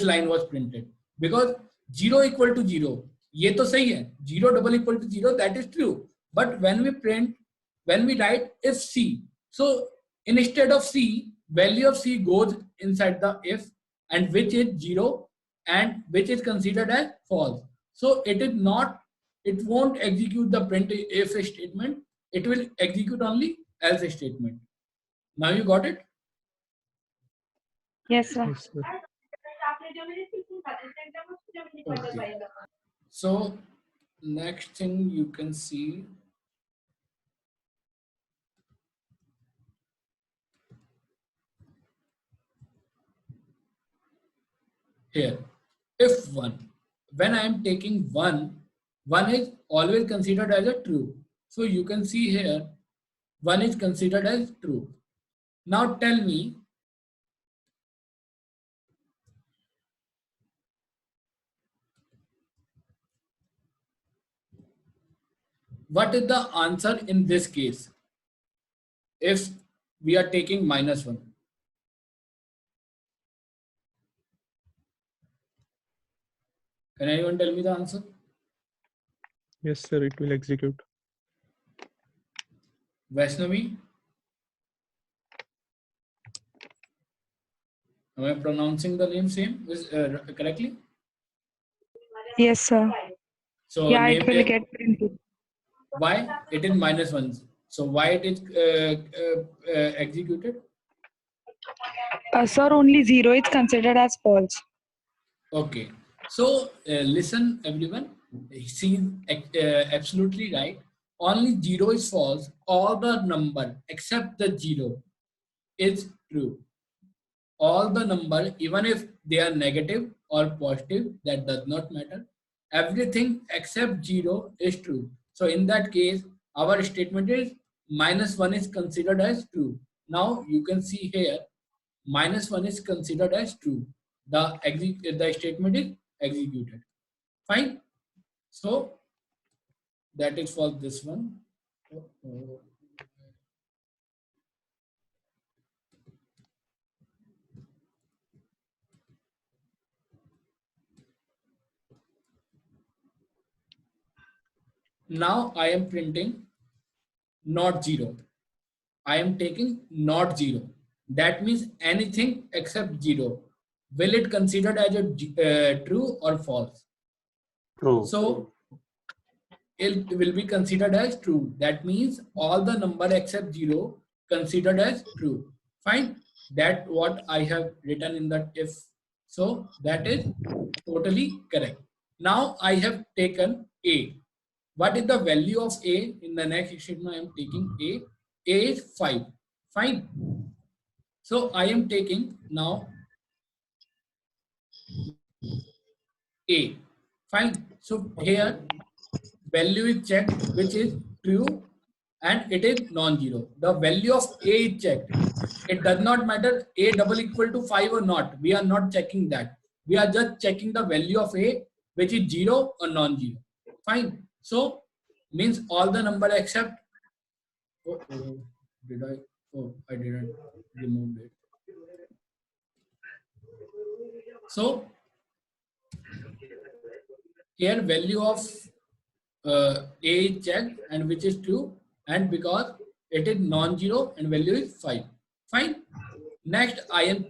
line was printed because 0 equal to 0, ये तो सही है, 0 double equal to 0, that is true. But when we write if C, so instead of C, value of C goes inside the if, and which is 0 and which is considered as false. So it won't execute the print if statement, it will execute only else statement. Now you got it? Yes, sir. Yes, sir. Okay. So next thing you can see here, if 1, when I am taking 1 is always considered as a true. So you can see here 1 is considered as true. Now tell me, what is the answer in this case if we are taking -1? Can anyone tell me the answer? Yes, sir, it will execute. Vaishnavi? Am I pronouncing the name correctly? Yes, sir. So Yeah, name it will is, get printed. Why? It is -1. So why it is executed? Sir, only 0 is considered as false. Okay. So listen, everyone. She is absolutely right. Only 0 is false. All the number except the 0 is true. All the number, even if they are negative or positive, that does not matter. Everything except 0 is true. So in that case, our statement is -1 is considered as true. Now you can see here, -1 is considered as true. The statement is executed. Fine. So that is for this one. Now I am printing not 0. I am taking not 0. That means anything except 0. Will it considered as a true or false? True. So it will be considered as true. That means all the number except 0 considered as true. Fine. That what I have written in the if. So that is totally correct. Now I have taken A. What is the value of A? In the next statement I am taking A. A is 5. Fine. So I am taking now A. Fine. So here value is checked, which is true, and it is non-zero. The value of A is checked. It does not matter A double equal to 5 or not. We are not checking that. We are just checking the value of A, which is 0 or non-zero. Fine. So means all the number except I didn't remove it. So here value of A is checked and which is true, and because it is non-zero and value is 5. Fine. Next I am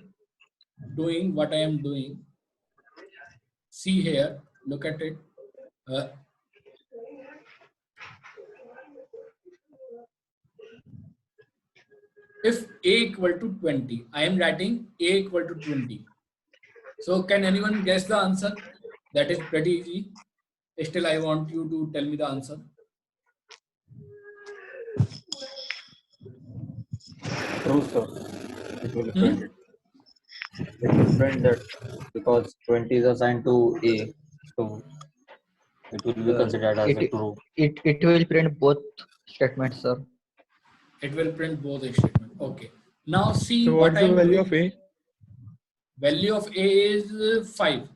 doing what I am doing. See here, look at it. If A equal to 20, I am writing A equal to 20. So can anyone guess the answer? That is pretty easy. Still, I want you to tell me the answer. True, sir. It will print it. It will print that because 20 is assigned to A. So it will be considered as a true. It will print both statements, sir. It will print both statements. Okay. Now see So what what's I the am value doing. of A? Value of A is 5.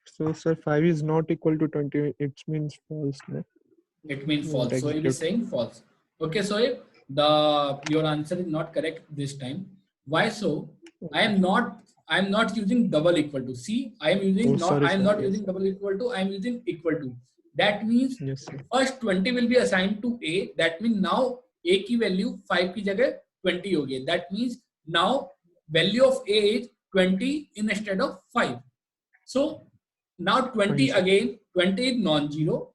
So sir, 5 is not equal to 20. It means false. No? It means Won't false. So it is execute. saying false. Okay, so if your answer is not correct this time. Why so? I am not using double equal to. See, I am using sorry, I am sir. not Yes, using double equal to, I am using equal to. That means yes, sir. first 20 will be assigned to A. That means now A की value 5 की जगह 20 हो गई. That means now value of A is 20 instead of 5. So now 20 Fine, sir. again, 20 is non-zero.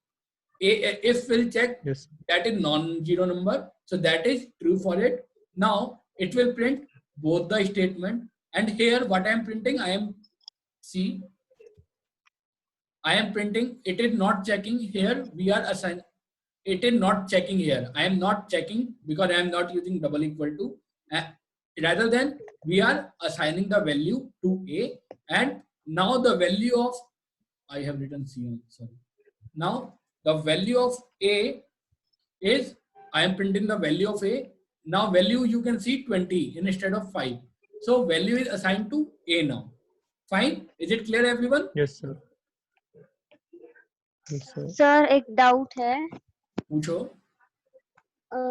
If we'll check, Yes. that is non-zero number. So that is true for it. Now it will print both the statement. And here what I am printing, I am printing, it is not checking here. We are assigned. It is not checking here. I am not checking because I am not using double equal to. Rather than we are assigning the value to A, and now the value of, I have written C, sorry. Now the value of A is, I am printing the value of A. Now value you can see 20 instead of 5. So value is assigned to A now. Fine. Is it clear everyone? Yes, sir. Yes, sir. Sir एक doubt है पूछो.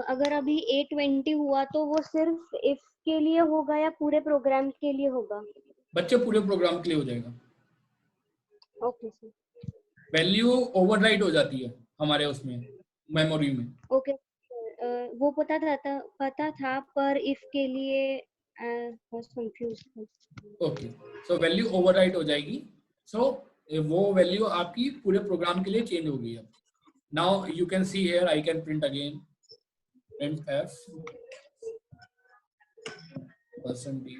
अगर अभी A20 हुआ तो वो सिर्फ if के लिए होगा या पूरे प्रोग्राम के लिए होगा? बच्चे पूरे प्रोग्राम के लिए हो जाएगा. Okay sir. वैल्यू ओवरराइट हो जाती है हमारे उसमें मेमोरी में. ओके वो पता था पर if के लिए was confused. Okay, so value overwrite हो जाएगी. सो वो वैल्यू आपकी पूरे प्रोग्राम के लिए चेंज हो गई है. Now you can see here, I can print again, print f %d,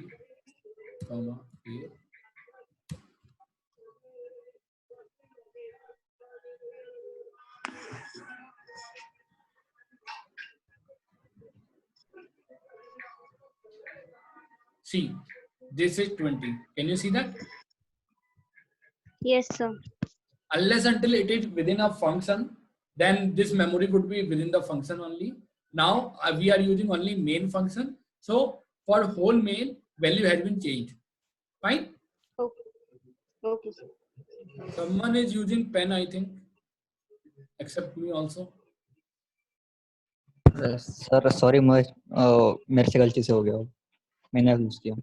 comma a. See, this is 20. Can you see that? Yes, sir. Unless until it is within a function, then this memory would be within the function only. Now we are using only main function. So for whole main, value has been changed. Fine. Okay. Okay, sir. Someone is using pen, I think, except me also. Sir sorry मेरे से गलती से हो गया, मैंने use किया।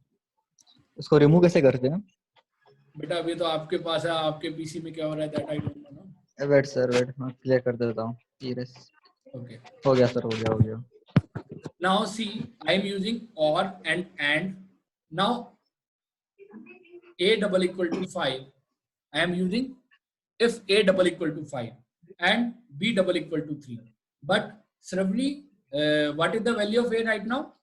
उसको remove कैसे करते हैं? बेटा अभी तो आपके पास है, आपके पीसी में क्या हो रहा है दैट आई डोंट नो ना। वेट सर वेट, मैं क्लियर कर देता हूँ। ओके, हो गया सर, हो गया। now see, I am using or and now a double equal to 5, I am using if a double equal to 5 and b double equal to 3. But Shravani, what is the value of a right now?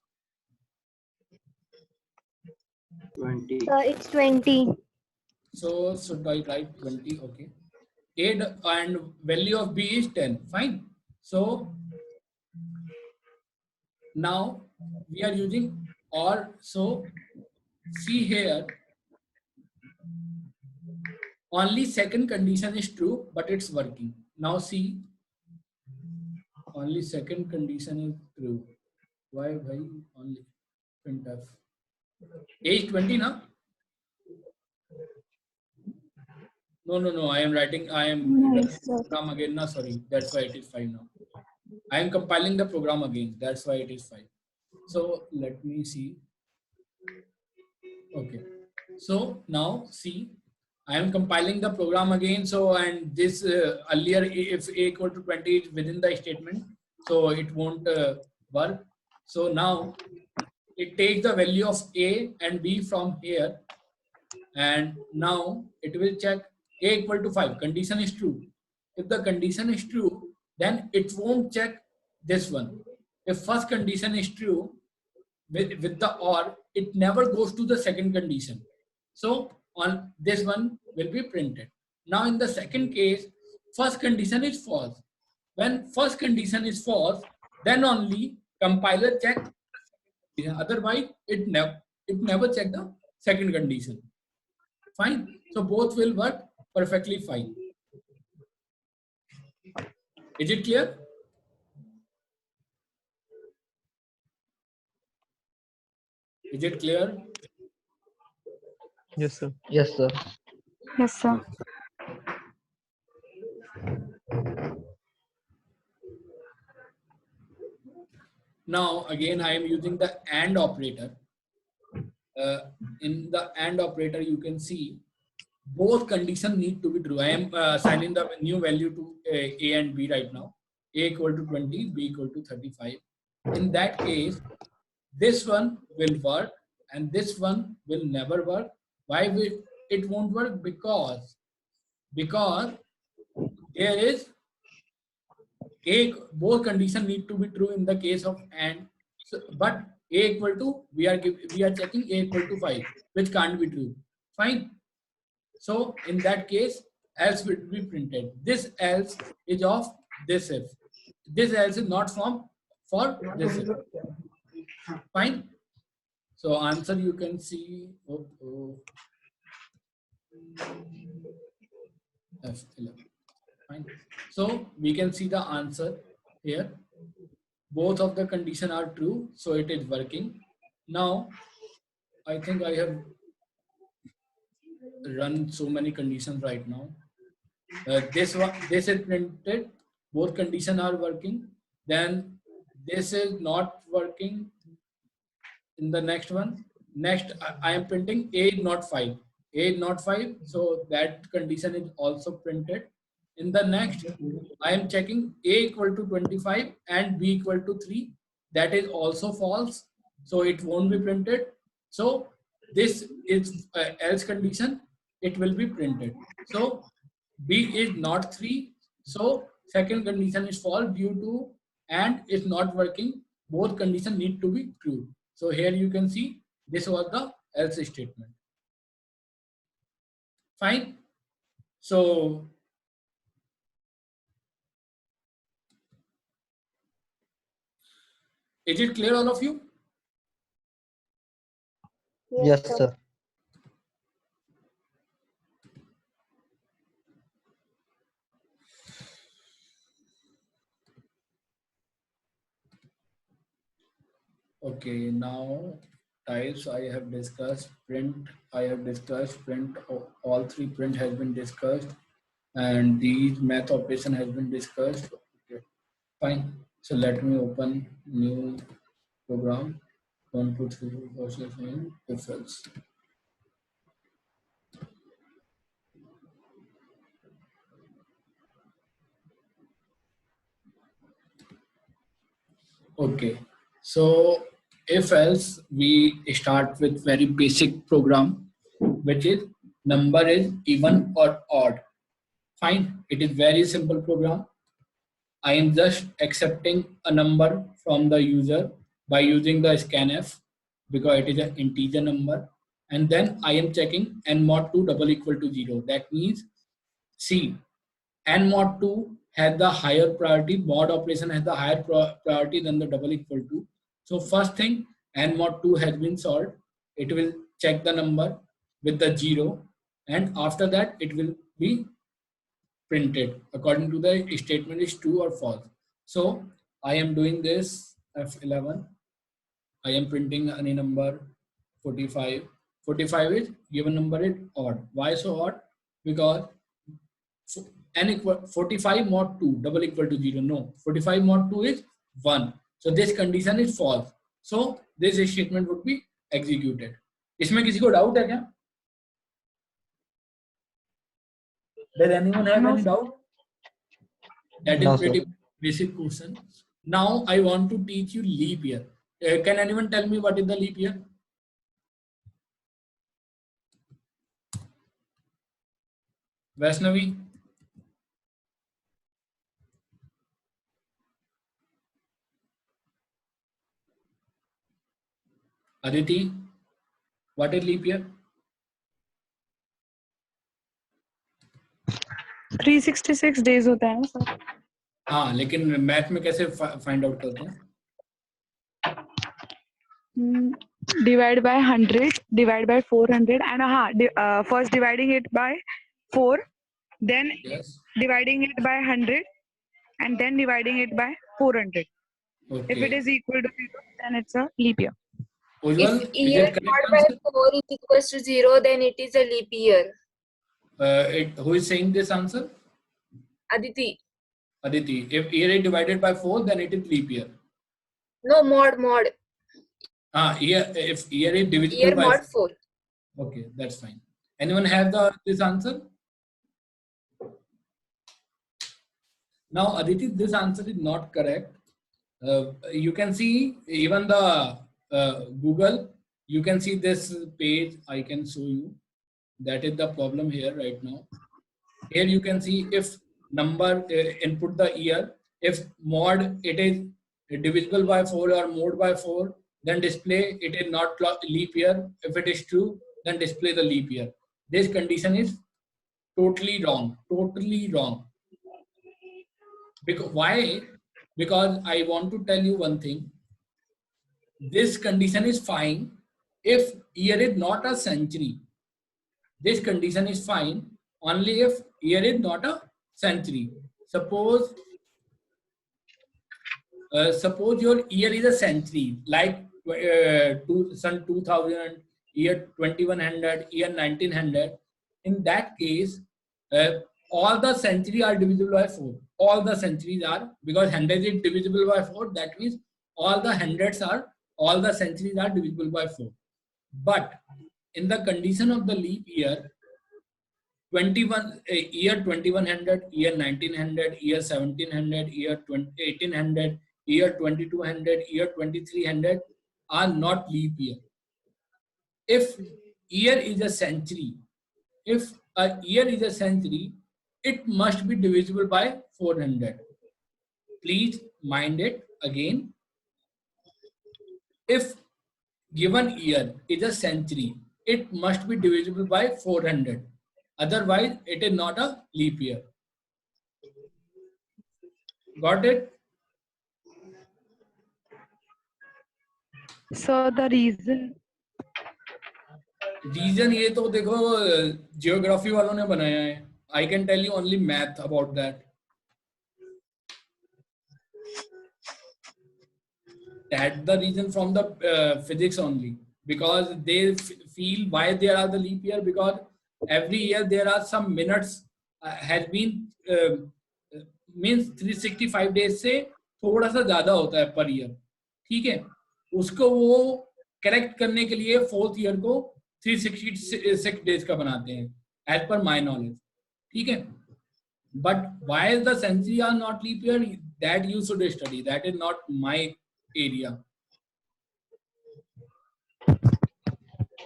20. It's 20. So should I write 20? Okay. And value of b is 10. Fine. So now we are using or. So see here, only second condition is true, but it's working. Now see, only second condition is true. Why only printf? Age 20 now? No. I am writing. I am Nice, sir. program again. No, sorry. That's why it is 5 now. I am compiling the program again. That's why it is 5. So let me see. Okay. So now see, I am compiling the program again. So and this earlier, if a equal to 20 is within the statement, so it won't work. So now it takes the value of a and b from here, and now it will check a equal to 5. Condition is true. If the condition is true, then it won't check this one. If first condition is true with the or, it never goes to the second condition. So on this one will be printed. Now in the second case, first condition is false. When first condition is false, then only compiler check. Otherwise, it never check the second condition. Fine. So both will work perfectly fine. Is it clear? Is it clear? Yes, sir. Yes sir. Yes, sir. Now again I am using the AND operator. In the AND operator you can see both conditions need to be true. I am assigning the new value to A and B right now. A equal to 20, B equal to 35. In that case, this one will work and this one will never work. Why will it won't work? Because there is both conditions need to be true in the case of AND. So, but A equal to, we are checking A equal to 5, which can't be true. Fine. So in that case, else will be printed. This else is of this if. This else is not for this if. Fine. So answer you can see. F11. Fine. So we can see the answer here. Both of the condition are true, so it is working. Now I think I have run so many conditions right now. This is printed, both conditions are working. Then this is not working. In the next one, I am printing A is not 5. A is not 5, so that condition is also printed. In the next, I am checking A equal to 25 and B equal to 3. That is also false, so it won't be printed. So this is else condition, it will be printed. So B is not 3, so second condition is false due to and is not working. Both conditions need to be true. So here you can see this was the else statement. Fine. So is it clear, all of you? Yes, sir. Okay, now types I have discussed, print I have discussed, print all three print has been discussed, and these math operation has been discussed. Okay, fine. So let me open new program. 1, 2, 3, 4, 5, 6, 7, if else. Okay, so if else we start with very basic program, which is number is even or odd. Fine, it is very simple program. I am just accepting a number from the user by using the scanf because it is an integer number, and then I am checking n mod 2 double equal to 0. That means see, n mod 2 has the higher priority, mod operation has the higher priority than the double equal to. So first thing, n mod 2 has been solved. It will check the number with the 0, and after that it will be printed according to the statement is true or false. So I am doing this F11. I am printing any number 45. 45 is given number is odd. Why so odd? Because n equal 45 mod 2 double equal to 0. No, 45 mod 2 is 1. So this condition is false. So this statement would be executed. इसमें किसी को doubt है क्या? Does anyone have any doubt? That is pretty basic question. Now I want to teach you leap year. Can anyone tell me what is the leap year? Vaishnavi? Aditi? What is leap year? 366 days होता है ना sir? हाँ, लेकिन math में कैसे find out करते हैं? Divide by 100, divide by 400, and first dividing it by 4, then Yes. dividing it by 100, and then dividing it by 400. Okay. If it is equal to 0, then it's a leap year. Ujjwal, If is year it mod correct by answer? 4 is equals to 0, then it is a leap year. Who is saying this answer? Aditi. Aditi. If year is divided by 4, then it is leap year. No, mod. If year is divisible Year by mod 4. Okay, that's fine. Anyone have this answer? Now, Aditi, this answer is not correct. You can see even the Google, you can see this page, I can show you. That is the problem here right now. Here you can see if number input the year, if mod it is divisible by 4 or mod by 4, then display it is not leap year. If it is true, then display the leap year. This condition is totally wrong. Totally wrong. Because why? Because I want to tell you one thing. This condition is fine if year is not a century. This condition is fine only if year is not a century. Suppose your year is a century, like Sun 2000, year 2100, year 1900. In that case, all the centuries are divisible by 4. All the centuries are, because 100 is divisible by 4. That means all the centuries are divisible by 4. But in the condition of the leap year, year 2100, year 1900, year 1700, year 1800, year 2200, year 2300 are not leap year. If year is a century, if a year is a century, it must be divisible by 400. please mind it again. If given year is a century, it must be divisible by 400. Otherwise, it is not a leap year. Got it? So the reason, reason ये तो देखो geography वालों ने बनाया है. I can tell you only math about that. That's the reason from the physics only, because they feel why there are the leap year, because every year there are some minutes has been means 365 days से थोड़ा सा ज्यादा होता है per year. ठीक है, उसको वो करेक्ट करने के लिए फोर्थ ईयर को 366 डेज का बनाते हैं एज पर माई नॉलेज. ठीक है, but why the century are not leap year, that you should study, that is not my area.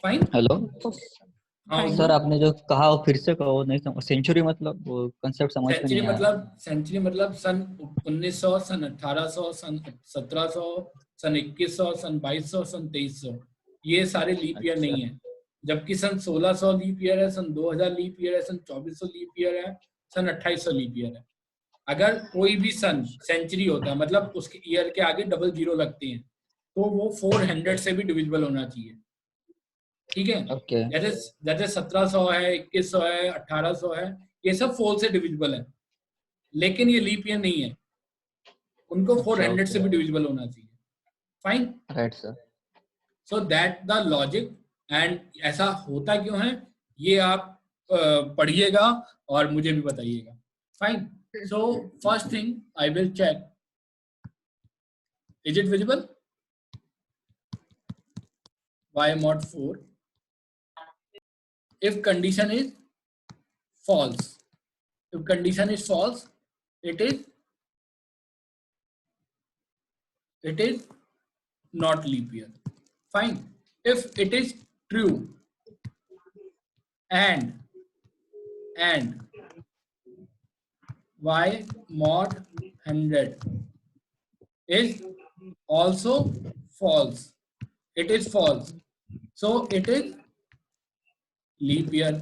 Fine. Hello हाँ सर, आपने जो कहा वो फिर से कहो. नहीं समझ. सेंचुरी मतलब वो कंसेप्ट समझ में सेंचुरी नहीं आया. मतलब सेंचुरी मतलब सन 1900, सन 1800, सन 1700, सन 2100, सन 2200, सन 2300, ये सारे लीप ईयर नहीं है. जबकि सन 1600 लीप ईयर है, सन 2000 लीप ईयर है, सन 2400 लीप ईयर है, सन 2800 लीप ईयर है. अगर कोई भी सन सेंचुरी होता है मतलब उसके ईयर के आगे डबल जीरो लगते हैं तो वो 400 से भी डिविजिबल होना चाहिए. ठीक है, ओके. जैसे 1700 है, 2100 है, 1800 है, ये सब 4 से डिविजिबल है, लेकिन ये लीप ईयर नहीं है. उनको 400 से भी डिविजिबल होना चाहिए. Fine. Right sir. So that the logic. And ऐसा होता क्यों है ये आप पढ़िएगा और मुझे भी बताइएगा. Fine. So first thing I will check, is it visible? y mod 4. If condition is false, if condition is false, it is not leap year. Fine. If it is true and y mod 100 is also false, it is false, so it is leap year.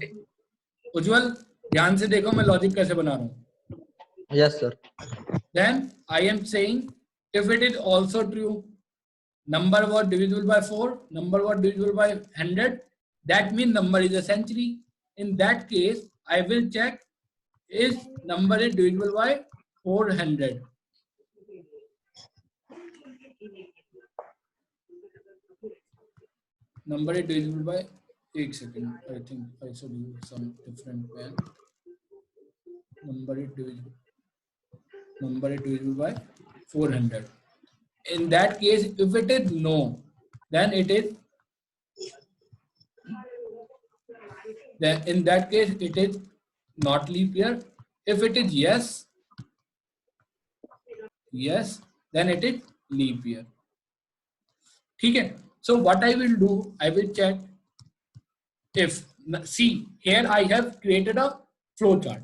उज्जवल ध्यान से देखो मैं logic कैसे बना रहा हूँ. Yes sir. Then I am saying if it is also true, number was divisible by 4, number was divisible by 100, that means number is a century. In that case I will check is number is divisible by 400. Number is divisible by, एक second, I think I should use some different pen. Number is divisible by 400. In that case, if it is no, then it is, then in that case it is not leap year. If it is yes, then it is leap year. ठीक है. So what I will do, I will check if, see here I have created a flow chart.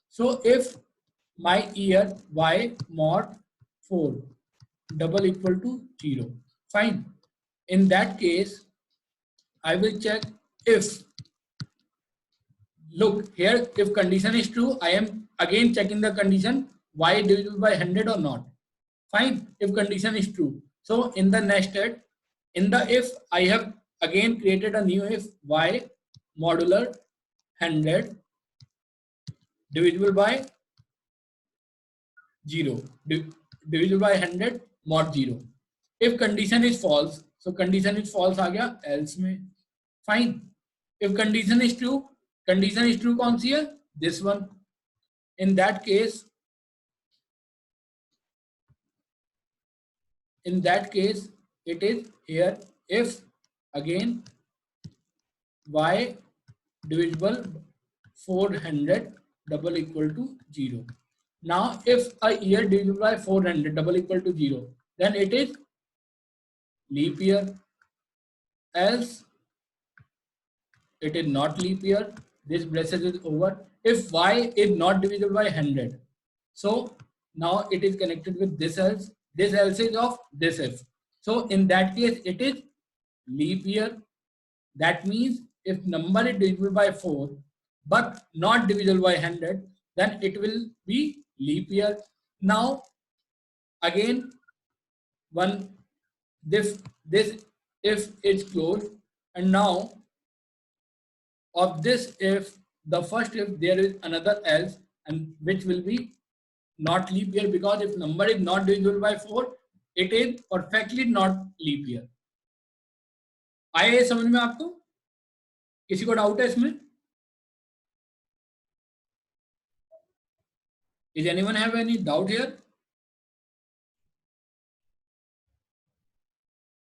So if my year y mod 4 double equal to 0, fine. In that case I will check if, look here, if condition is true, I am again checking the condition y divisible by 100 or not. Fine. If condition is true, so in the nested, in the if, I have again created a new if, y modular 100 divisible by 0, divisible by 100 mod 0. If condition is false, so condition is false आ गया else में. Fine. If condition is true कौन सी है? This one. In that case it is here if again y divisible 400 double equal to 0. Now if a year divisible by 400 double equal to 0, then it is leap year, else it is not leap year. This bracket is over. If y is not divisible by 100, so now it is connected with this else is of this if. So in that case, it is leap year. That means if number is divisible by 4, but not divisible by 100, then it will be leap year. Now, again, this if is closed, and now of this if, the first if, there is another else, and which will be not leap year, because if number is not divisible by 4, it is perfectly not leap year. आया ये समझ में आपको? किसी को doubt है इसमें? Is anyone have any doubt here?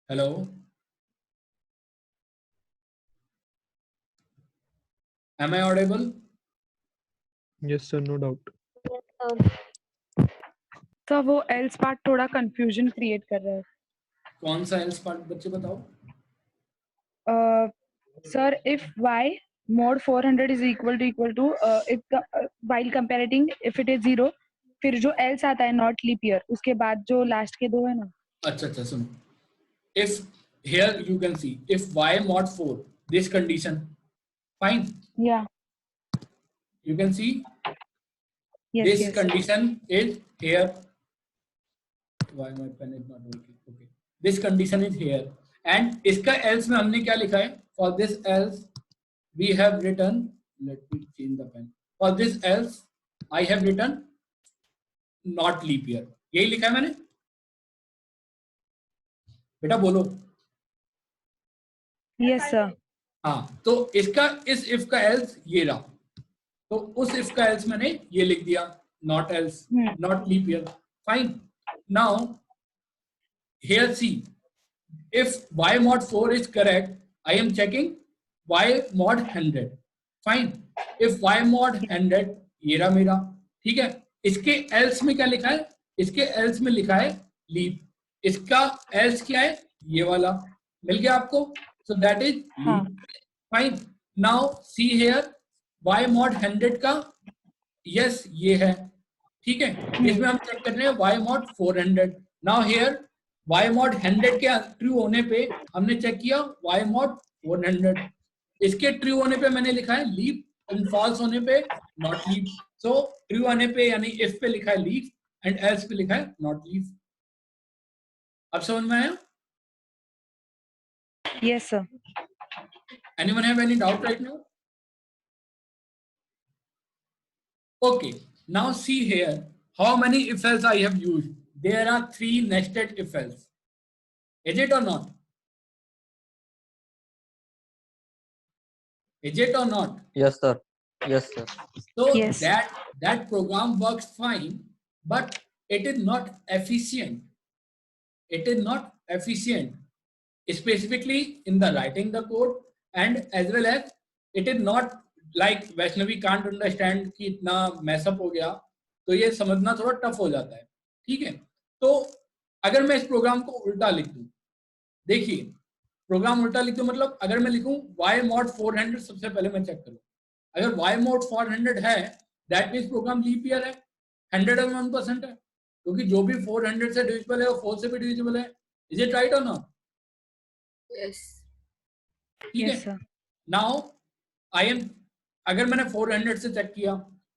Hello? Am I audible? Yes sir, no doubt. तो वो else part थोड़ा confusion create कर रहा है. कौन सा else part बच्चे बताओ? Sir, if y mod 400 is equal to if while comparing if it is 0, फिर जो else आता है not leap year, उसके बाद जो last के दो है ना. अच्छा अच्छा सुनो. If here you can see if y mod 4, this condition, fine. Yeah. You can see Yes. this Yes. condition is here. Why my pen is not working? Okay. This condition is here. And इसका else में हमने क्या लिखा है? For this else, we have written. Let me change the pen. For this else, I have written not leap year. यही लिखा है मैंने. बेटा बोलो. Yes sir. हाँ, तो इसका इस if का else ये रहा. तो उस if का else मैंने ये लिख दिया. Not else, not leap year. Fine. Now, here see. If y mod 4 is correct, I am checking y mod 100. Fine. If y mod 100, ये रहा मेरा. ठीक है. इसके else में क्या लिखा है? इसके else में लिखा है leap. इसका else क्या है? ये वाला. मिल गया आपको? So that is leap. Fine. Now see here, y mod 100 का yes ये है. ठीक है. इसमें हम चेक कर रहे हैं y mod 400. Now here y mod 100 के ट्रू होने पे हमने चेक किया y mod 400. इसके ट्रू होने पे मैंने लिखा है लीप, एंड फॉल्स होने पे नॉट लीप. सो ट्रू होने पे यानी इफ पे लिखा है लीप एंड एल्स पे लिखा है नॉट लीप. अब समझ में आया? Yes sir. Anyone have any doubt right now? Okay. Now see here how many if else I have used. There are 3 nested if else. Is it or not? Is it or not? Yes, sir. Yes, sir. So Yes. that program works fine, but it is not efficient. It is not efficient, specifically in the writing the code, and as well as it is not like Vaishnavi can't understand कि इतना mess up हो गया, तो ये समझना थोड़ा tough हो जाता है. ठीक है. तो अगर मैं इस प्रोग्राम को उल्टा लिख दूं, देखिए प्रोग्राम उल्टा लिख दूं मतलब अगर मैं लिखूं y mod 400, सबसे पहले मैं चेक करूं अगर y mod 400 है, that means program leap year है, 101% है, क्योंकि जो भी 400 से डिविजिबल है वो 4 से भी डिविजिबल है. इज इट राइट और नॉट? Yes. ठीक Yes है. sir. नाउ आई एम, अगर मैंने 400 से चेक किया,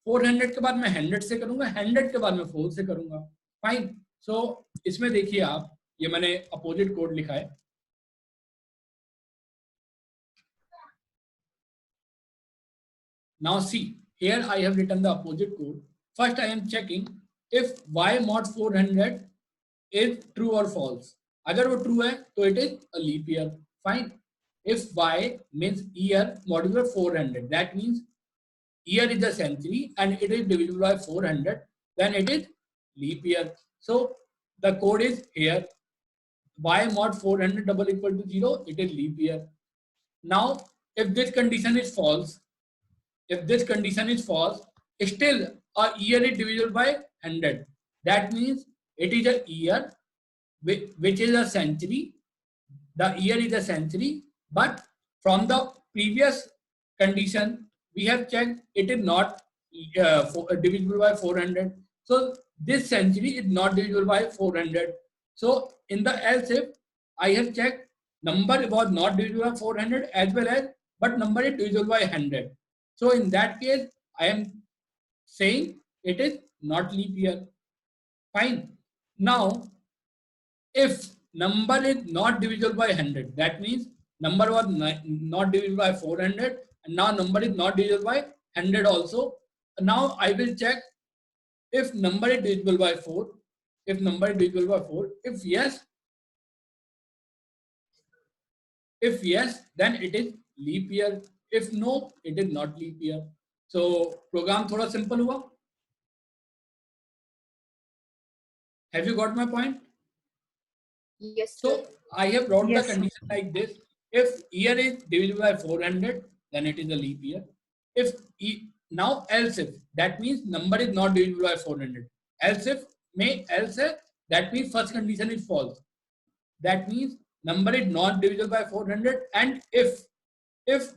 400 के बाद मैं 100 से करूंगा, 100 के बाद मैं 4 से करूंगा. फाइन. सो इसमें देखिए आप, ये मैंने अपोजिट कोड लिखा है. Now see, here I have written the opposite code. First I am checking if y mod 400 is true or false. अगर वो true है तो it is a leap year. Fine. If y means year modulo 400, that means year is a century and it is divisible by 400, then it is leap year. So the code is here. Y mod 400 double equal to 0, it is leap year. Now if this condition is false, still a year is divisible by 100. That means it is a year which is a century. The year is a century, but from the previous condition we have checked it is not divisible by 400. So this century is not divisible by 400. So in the else if, I have checked number was not divisible by 400 as well as, but number is divisible by 100. So in that case, I am saying it is not leap year. Fine. Now, if number is not divisible by 100, that means number was not divisible by 400, and now number is not divisible by 100 also. Now I will check if number is divisible by 4. If number is divisible by 4, if yes, then it is leap year. If no, it is not leap year. So program थोड़ा simple हुआ. Have you got my point? Yes, sir. So I have brought Yes, the sir. condition like this. If year is divisible by 400, then it is a leap year. If now else if, that means number is not divisible by 400. Else if, that means first condition is false. That means number is not divisible by 400, and if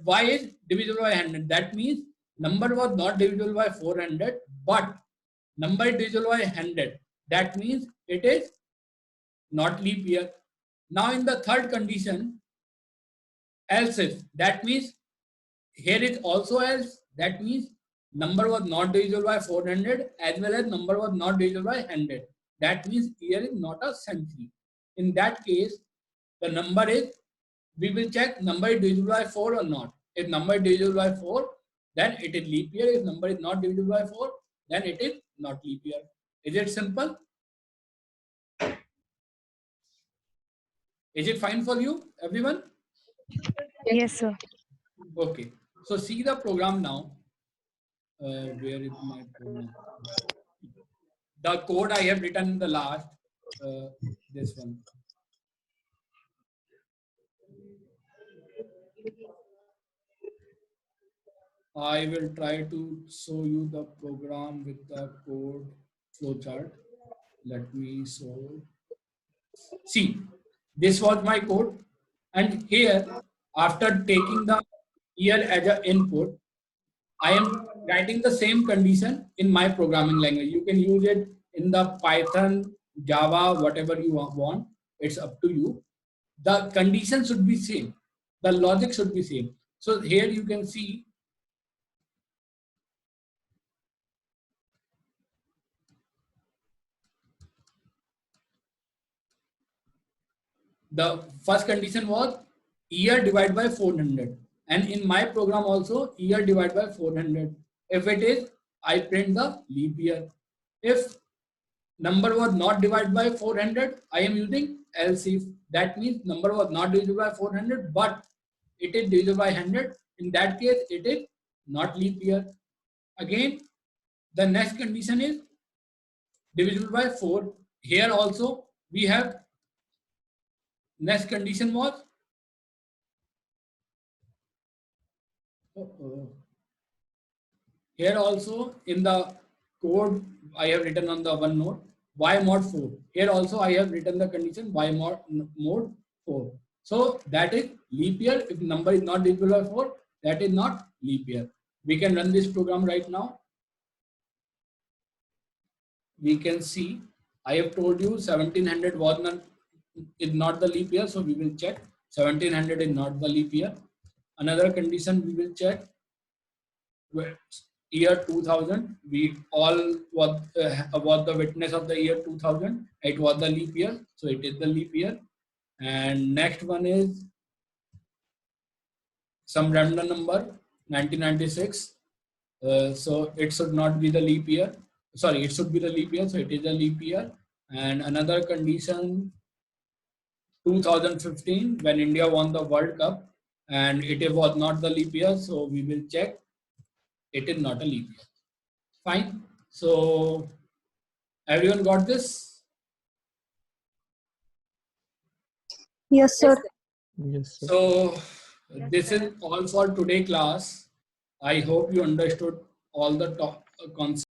y is divisible by 100, that means number was not divisible by 400, but number is divisible by 100. That means it is not leap year. Now in the third condition, else if, that means here is also else, that means number was not divisible by 400 as well as number was not divisible by 100. That means year is not a century. In that case, the number is, we will check number is divisible by 4 or not. If number is divisible by 4, then it is leap year. If number is not divisible by 4, then it is not leap year. Is it simple? Is it fine for you, everyone? Yes, sir. Okay. So see the program now. Where is my program? The code I have written in the last, this one. I will try to show you the program with the code flowchart. Let me show. See, this was my code, and here, after taking the year as an input, I am writing the same condition in my programming language. You can use it in the Python, Java, whatever you want. It's up to you. The condition should be same. The logic should be same. So here you can see the first condition was year divided by 400, and in my program also year divided by 400. If it is, I print the leap year. If number was not divided by 400, I am using else if. That means number was not divisible by 400, but it is divisible by 100. In that case, it is not leap year. Again, the next condition is divisible by 4. Here also we have, next condition was, here also in the code I have written on the one node y mod 4. Here also I have written the condition y mod 4. So that is leap year. If number is not divisible by 4, that is not leap year. We can run this program right now. We can see, I have told you 1700 was not, is not the leap year, so we will check 1700 is not the leap year. Another condition we will check, year 2000, we all was the witness of the year 2000. It was the leap year, so it is the leap year. And next one is some random number 1996. So it should not be the leap year. Sorry, it should be the leap year, so it is a leap year. And another condition, 2015, when India won the World Cup, and it was not the leap year, so we will check it is not a leap year. Fine. So everyone got this? Yes, sir. Yes, sir. So this is all for today class. I hope you understood all the concepts.